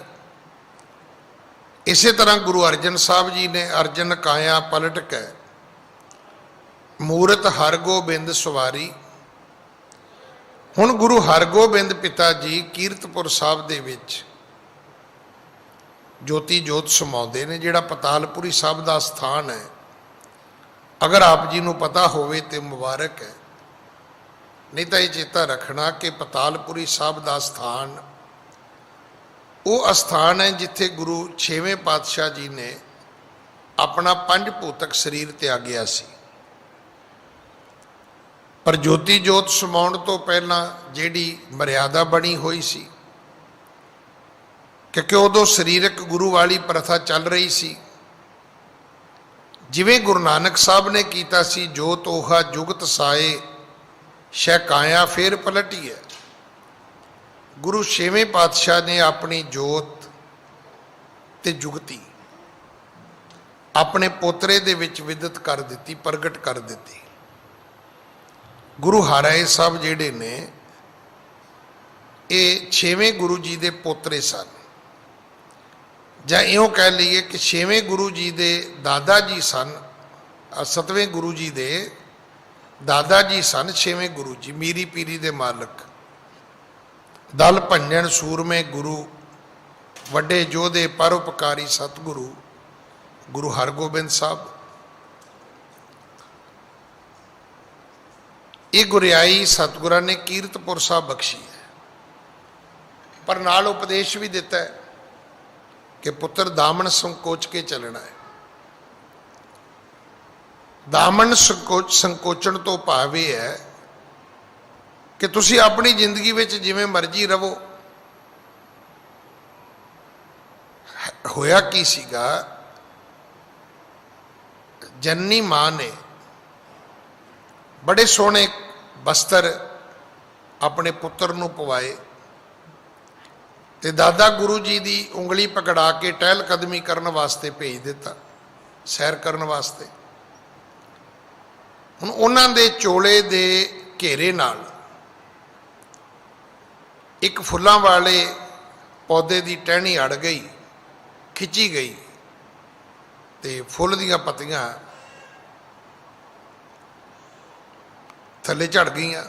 ਇਸੇ ਤਰ੍ਹਾਂ ਗੁਰੂ ਅਰਜਨ ਸਾਹਿਬ ਜੀ ਨੇ ਅਰਜਨ ਕਾਇਆ ਪਲਟ ਕੇ ਮੂਰਤ ਹਰਗੋਬਿੰਦ ਸਵਾਰੀ। ਹੁਣ ਗੁਰੂ ਹਰਗੋਬਿੰਦ ਪਿਤਾ ਜੀ ਕੀਰਤਪੁਰ ਸਾਹਿਬ ਦੇ ਵਿੱਚ ਜੋਤੀ ਜੋਤ ਸਮਾਉਂਦੇ ਨੇ, ਜਿਹੜਾ ਪਤਾਲਪੁਰੀ ਸਾਹਿਬ ਦਾ ਸਥਾਨ ਹੈ। ਅਗਰ ਆਪ ਜੀ ਨੂੰ ਪਤਾ ਹੋਵੇ ਤੇ ਮੁਬਾਰਕ ਹੈ, ਨਹੀਂ ਤਾਂ ਇਹ ਚੇਤਾ ਰੱਖਣਾ ਕਿ ਪਤਾਲਪੁਰੀ ਸਾਹਿਬ ਦਾ ਸਥਾਨ ਉਹ ਅਸਥਾਨ ਹੈ ਜਿੱਥੇ ਗੁਰੂ 6ਵੇਂ ਪਾਤਸ਼ਾਹ ਜੀ ਨੇ ਆਪਣਾ 5 ਭੂਤਕ ਸਰੀਰ ਤਿਆਗਿਆ ਸੀ। ਪਰ ਜੋਤੀ ਜੋਤ ਸਮਾਉਣ ਤੋਂ ਪਹਿਲਾਂ ਜਿਹੜੀ ਮਰਿਆਦਾ ਬਣੀ ਹੋਈ ਸੀ, ਕਿਉਂਕਿ ਉਦੋਂ ਸਰੀਰਕ ਗੁਰੂ ਵਾਲੀ ਪ੍ਰਥਾ ਚੱਲ ਰਹੀ ਸੀ। ਜਿਵੇਂ ਗੁਰੂ ਨਾਨਕ ਸਾਹਿਬ ਨੇ ਕੀਤਾ ਸੀ, ਜੋਤ ਓਹਾ ਜੁਗਤ ਸਾਏ ਸ਼ੈ ਕਾਇਆ ਫੇਰ ਪਲਟੀ ਹੈ। ਗੁਰੂ 6ਵੇਂ ਪਾਤਸ਼ਾਹ ਨੇ ਆਪਣੀ ਜੋਤ ਤੇ ਜੁਗਤੀ ਆਪਣੇ ਪੋਤਰੇ ਦੇ ਵਿੱਚ ਵਿਦਿਤ ਕਰ ਦਿੱਤੀ, ਪ੍ਰਗਟ ਕਰ ਦਿੱਤੀ। ਗੁਰੂ ਹਰਿਰਾਏ ਸਾਹਿਬ ਜਿਹੜੇ ਨੇ ਇਹ 6ਵੇਂ ਗੁਰੂ ਜੀ ਦੇ ਪੋਤਰੇ ਸਨ, ਜਾਂ ਇਉਂ ਕਹਿ ਲਈਏ ਕਿ 6ਵੇਂ ਗੁਰੂ ਜੀ ਦੇ ਦਾਦਾ ਜੀ ਸਨ। 7ਵੇਂ ਗੁਰੂ ਜੀ ਦੇ ਦਾਦਾ ਜੀ ਸਨ 6ਵੇਂ ਗੁਰੂ ਜੀ, ਮੀਰੀ ਪੀਰੀ ਦੇ ਮਾਲਕ, ਦਲ ਭੰਜਨ ਸੂਰਮੇ ਗੁਰੂ, ਵੱਡੇ ਯੋਧੇ ਪਰਉਪਕਾਰੀ ਸਤਿਗੁਰੂ ਗੁਰੂ ਹਰਗੋਬਿੰਦ ਸਾਹਿਬ। ਇਹ ਗੁਰਿਆਈ ਸਤਿਗੁਰਾਂ ਨੇ ਕੀਰਤਪੁਰ ਸਾਹਿਬ ਬਖਸ਼ੀ ਹੈ, ਪਰ ਨਾਲ ਉਪਦੇਸ਼ ਵੀ ਦਿੱਤਾ ਹੈ ਕਿ ਪੁੱਤਰ ਦਾਮਨ ਸੰਕੋਚ ਕੇ ਚੱਲਣਾ ਹੈ। ਦਾਮਨ ਸੰਕੋਚਣ ਤੋਂ ਭਾਵ ਇਹ ਹੈ ਕਿ ਤੁਸੀਂ ਆਪਣੀ ਜ਼ਿੰਦਗੀ ਵਿੱਚ ਜਿਵੇਂ ਮਰਜ਼ੀ ਰਹੋ। ਹੋਇਆ ਕੀ ਸੀਗਾ, ਜਨਨੀ ਮਾਂ ਨੇ ਬੜੇ ਸੋਹਣੇ ਬਸਤਰ ਆਪਣੇ ਪੁੱਤਰ ਨੂੰ ਪਵਾਏ ਤੇ ਦਾਦਾ ਗੁਰੂ ਜੀ ਦੀ ਉਂਗਲੀ ਪਕੜਾ ਕੇ ਟਹਿਲ ਕਦਮੀ ਕਰਨ ਵਾਸਤੇ ਭੇਜ ਦਿੱਤਾ, ਸੈਰ ਕਰਨ ਵਾਸਤੇ। ਹੁਣ ਉਹਨਾਂ ਦੇ ਚੋਲੇ ਦੇ ਘੇਰੇ ਨਾਲ ਇੱਕ ਫੁੱਲਾਂ ਵਾਲੇ ਪੌਦੇ ਦੀ ਟਹਿਣੀ ਅੜ ਗਈ, ਖਿੱਚੀ ਗਈ ਤੇ ਫੁੱਲ ਦੀਆਂ ਪੱਤੀਆਂ ਥੱਲੇ ਝੜ ਗਈਆਂ।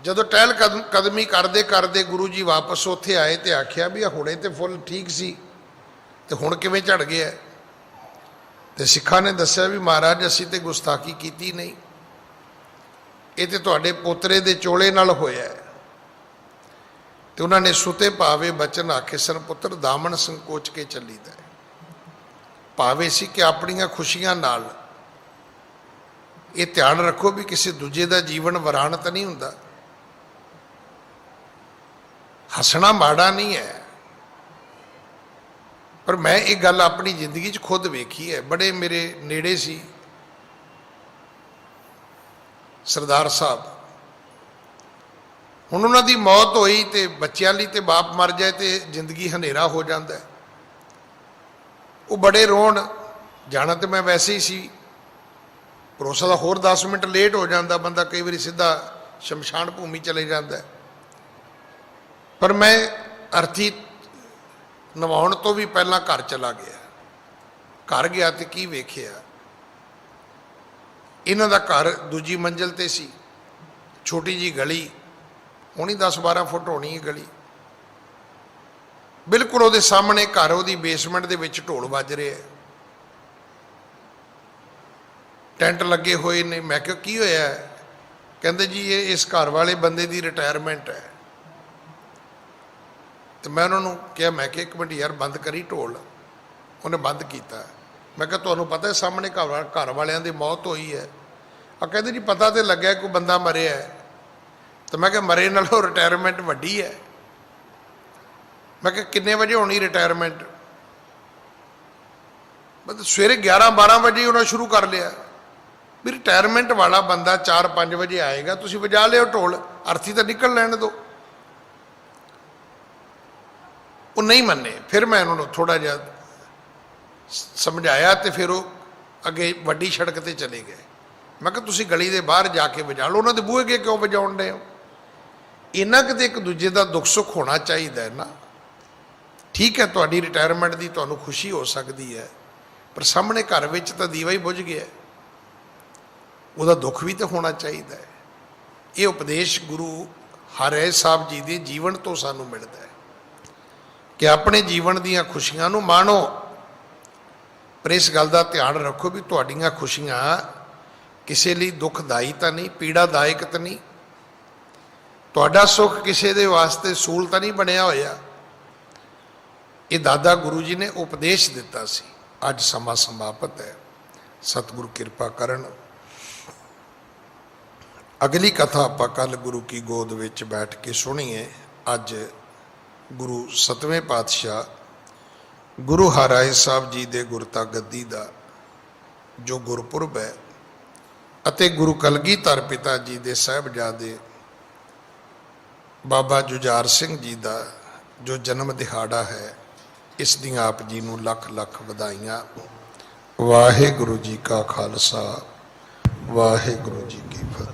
ਜਦੋਂ ਟਹਿਲ ਕਦਮੀ ਕਰਦੇ ਕਰਦੇ ਗੁਰੂ ਜੀ ਵਾਪਸ ਉੱਥੇ ਆਏ ਤੇ ਆਖਿਆ ਵੀ ਹੁਣੇ ਤੇ ਫੁੱਲ ਠੀਕ ਸੀ ਤੇ ਹੁਣ ਕਿਵੇਂ ਝੜ ਗਿਆ? ਤੇ ਸਿੱਖਾਂ ਨੇ ਦੱਸਿਆ ਵੀ ਮਹਾਰਾਜ ਅਸੀਂ ਤੇ ਗੁਸਤਾਖੀ ਕੀਤੀ ਨਹੀਂ, ਇਹ ਤੇ ਤੁਹਾਡੇ ਪੋਤਰੇ ਦੇ ਚੋਲੇ ਨਾਲ ਹੋਇਆ ਹੈ। ਤੇ ਉਹਨਾਂ ਨੇ ਸੁਤੇ ਭਾਵੇ ਬਚਨ ਆਖੇ ਸਨ, ਪੁੱਤਰ ਦਾਮਨ ਸੰਕੋਚ ਕੇ ਚੱਲੀਦਾ। ਭਾਵੇਂ ਸੀ ਕਿ ਆਪਣੀਆਂ ਖੁਸ਼ੀਆਂ ਨਾਲ ਇਹ ਧਿਆਨ ਰੱਖੋ ਵੀ ਕਿਸੇ ਦੂਜੇ ਦਾ ਜੀਵਨ ਵਰਾਨ ਤਾਂ ਨਹੀਂ ਹੁੰਦਾ। ਹੱਸਣਾ ਮਾੜਾ ਨਹੀਂ ਹੈ, ਪਰ ਮੈਂ ਇਹ ਗੱਲ ਆਪਣੀ ਜ਼ਿੰਦਗੀ 'ਚ ਖੁਦ ਵੇਖੀ ਹੈ। ਬੜੇ ਮੇਰੇ ਨੇੜੇ ਸੀ ਸਰਦਾਰ ਸਾਹਿਬ, ਹੁਣ ਉਹਨਾਂ ਦੀ ਮੌਤ ਹੋਈ ਤੇ ਬੱਚਿਆਂ ਲਈ ਤੇ ਬਾਪ ਮਰ ਜਾਏ ਤੇ ਜ਼ਿੰਦਗੀ ਹਨੇਰਾ ਹੋ ਜਾਂਦਾ ਹੈ। ਉਹ ਬੜੇ ਰੋਣ, ਜਾਣਾ ਤੇ ਮੈਂ ਵੈਸੇ ਹੀ ਸੀ, ਭਰੋਸਾ ਦਾ ਹੋਰ 10 ਮਿੰਟ ਲੇਟ ਹੋ ਜਾਂਦਾ ਬੰਦਾ, ਕਈ ਵਾਰੀ ਸਿੱਧਾ ਸ਼ਮਸ਼ਾਨ ਭੂਮੀ ਚਲੇ ਜਾਂਦਾ। ਪਰ ਮੈਂ ਅਰਥੀ ਨਵਾਉਣ ਤੋਂ ਵੀ ਪਹਿਲਾਂ ਘਰ ਚਲਾ ਗਿਆ। ਘਰ ਗਿਆ ਤੇ ਕੀ ਵੇਖਿਆ, ਇਹਨਾਂ ਦਾ ਘਰ ਦੂਜੀ ਮੰਜ਼ਿਲ ਤੇ ਸੀ, ਛੋਟੀ ਜੀ ਗਲੀ ਹੋਣੀ 10-12 ਫੁੱਟ ਹੋਣੀ ਹੈ ਗਲੀ, ਬਿਲਕੁਲ ਉਹਦੇ ਸਾਹਮਣੇ ਘਰ, ਉਹਦੀ ਬੇਸਮੈਂਟ ਦੇ ਵਿੱਚ ਢੋਲ ਵੱਜ ਰਿਹਾ, ਟੈਂਟ ਲੱਗੇ ਹੋਏ ਨੇ। ਮੈਂ ਕਿਹਾ ਕੀ ਹੋਇਆ? ਕਹਿੰਦੇ ਜੀ ਇਹ ਇਸ ਘਰ ਵਾਲੇ ਬੰਦੇ ਦੀ ਰਿਟਾਇਰਮੈਂਟ ਹੈ। ਤੇ ਮੈਂ ਉਹਨਾਂ ਨੂੰ ਕਿਹਾ, ਮੈਂ ਕਿਹਾ ਇੱਕ ਮਿੰਟ ਯਾਰ ਬੰਦ ਕਰੀ ਢੋਲ। ਉਹਨੇ ਬੰਦ ਕੀਤਾ। ਮੈਂ ਕਿਹਾ ਤੁਹਾਨੂੰ ਪਤਾ ਸਾਹਮਣੇ ਘਰ ਵਾਲਿਆਂ ਦੀ ਮੌਤ ਹੋਈ ਹੈ? ਆ ਕਹਿੰਦੇ ਜੀ ਪਤਾ ਤੇ ਲੱਗਿਆ ਕੋਈ ਬੰਦਾ ਮਰਿਆ ਹੈ। ਤੇ ਮੈਂ ਕਿਹਾ ਮਰੇ ਨਾਲੋਂ ਰਿਟਾਇਰਮੈਂਟ ਵੱਡੀ ਹੈ। ਮੈਂ ਕਿਹਾ ਕਿੰਨੇ ਵਜੇ ਹੋਣੀ ਰਿਟਾਇਰਮੈਂਟ? ਮਤਲਬ ਸਵੇਰੇ 11-12 ਵਜੇ ਉਹਨਾਂ ਸ਼ੁਰੂ ਕਰ ਲਿਆ ਵੀ ਰਿਟਾਇਰਮੈਂਟ ਵਾਲਾ ਬੰਦਾ 4-5 ਵਜੇ ਆਏਗਾ, ਤੁਸੀਂ ਵਜਾ ਲਿਓ ਢੋਲ, ਅਰਥੀ ਤਾਂ ਨਿਕਲ ਲੈਣ ਦਿਓ। ਉਹ ਨਹੀਂ ਮੰਨੇ। ਫਿਰ ਮੈਂ ਉਹਨਾਂ ਨੂੰ ਥੋੜ੍ਹਾ ਜਿਹਾ ਸਮਝਾਇਆ ਤੇ ਫਿਰ ਉਹ ਅੱਗੇ ਵੱਡੀ ਸੜਕ ਤੇ ਚਲੇ ਗਏ। ਮੈਂ ਕਿਹਾ ਤੁਸੀਂ ਗਲੀ ਦੇ ਬਾਹਰ ਜਾ ਕੇ ਵਜਾ ਲਓ, ਉਹਨਾਂ ਦੇ ਬੂਹੇ ਅੱਗੇ ਕਿਉਂ ਵਜਾਉਣ ਡਏ ਹੋ? ਇਹਨਾਂ ਕਿਤੇ ਇੱਕ ਦੂਜੇ ਦਾ ਦੁੱਖ ਸੁੱਖ ਹੋਣਾ ਚਾਹੀਦਾ ਹੈ ਨਾ। ਠੀਕ ਹੈ ਤੁਹਾਡੀ ਰਿਟਾਇਰਮੈਂਟ ਦੀ ਤੁਹਾਨੂੰ ਖੁਸ਼ੀ ਹੋ ਸਕਦੀ ਹੈ, ਪਰ ਸਾਹਮਣੇ ਘਰ ਵਿੱਚ ਤਾਂ ਦੀਵਾ ਹੀ ਬੁਝ ਗਿਆ, ਉਹਦਾ ਦੁੱਖ ਵੀ ਤਾਂ ਹੋਣਾ ਚਾਹੀਦਾ ਹੈ। ਇਹ ਉਪਦੇਸ਼ ਗੁਰੂ ਹਰਿ ਸਾਹਿਬ ਜੀ ਦੇ ਜੀਵਨ ਤੋਂ ਸਾਨੂੰ ਮਿਲਦਾ ਹੈ ਕਿ ਆਪਣੇ ਜੀਵਨ ਦੀਆਂ ਖੁਸ਼ੀਆਂ ਨੂੰ ਮਾਣੋ, ਪਰ ਇਸ ਗੱਲ ਦਾ ਧਿਆਨ ਰੱਖੋ ਵੀ ਤੁਹਾਡੀਆਂ ਖੁਸ਼ੀਆਂ ਕਿਸੇ ਲਈ ਦੁਖਦਾਈ ਤਾਂ ਨਹੀਂ, ਪੀੜਾਦਾਇਕ ਤਾਂ ਨਹੀਂ। ਤੁਹਾਡਾ ਸੁੱਖ ਕਿਸੇ ਦੇ ਵਾਸਤੇ ਸੂਲ ਤਾਂ ਨਹੀਂ ਬਣਿਆ ਹੋਇਆ। ਇਹ ਦਾਦਾ ਗੁਰੂ ਜੀ ਨੇ ਉਪਦੇਸ਼ ਦਿੱਤਾ ਸੀ। ਅੱਜ ਸਮਾਂ ਸਮਾਪਤ ਹੈ, ਸਤਿਗੁਰੂ ਕਿਰਪਾ ਕਰਨ। ਅਗਲੀ ਕਥਾ ਆਪਾਂ ਕੱਲ ਗੁਰੂ ਕੀ ਗੋਦ ਵਿੱਚ ਬੈਠ ਕੇ ਸੁਣੀਏ। ਅੱਜ ਗੁਰੂ 7ਵੇਂ ਪਾਤਸ਼ਾਹ ਗੁਰੂ ਹਰਿ ਸਾਹਿਬ ਜੀ ਦੇ ਗੁਰਤਾ ਗੱਦੀ ਦਾ ਜੋ ਗੁਰਪੁਰਬ ਹੈ ਅਤੇ ਗੁਰੂ ਕਲਗੀਧਰ ਪਿਤਾ ਜੀ ਦੇ ਸਾਹਿਬਜ਼ਾਦੇ ਬਾਬਾ ਜੁਝਾਰ ਸਿੰਘ ਜੀ ਦਾ ਜੋ ਜਨਮ ਦਿਹਾੜਾ ਹੈ, ਇਸ ਦੀਆਂ ਆਪ ਜੀ ਨੂੰ ਲੱਖ ਲੱਖ ਵਧਾਈਆਂ। ਵਾਹਿਗੁਰੂ ਜੀ ਕਾ ਖਾਲਸਾ, ਵਾਹਿਗੁਰੂ ਜੀ ਕੀ ਫਤਿਹ।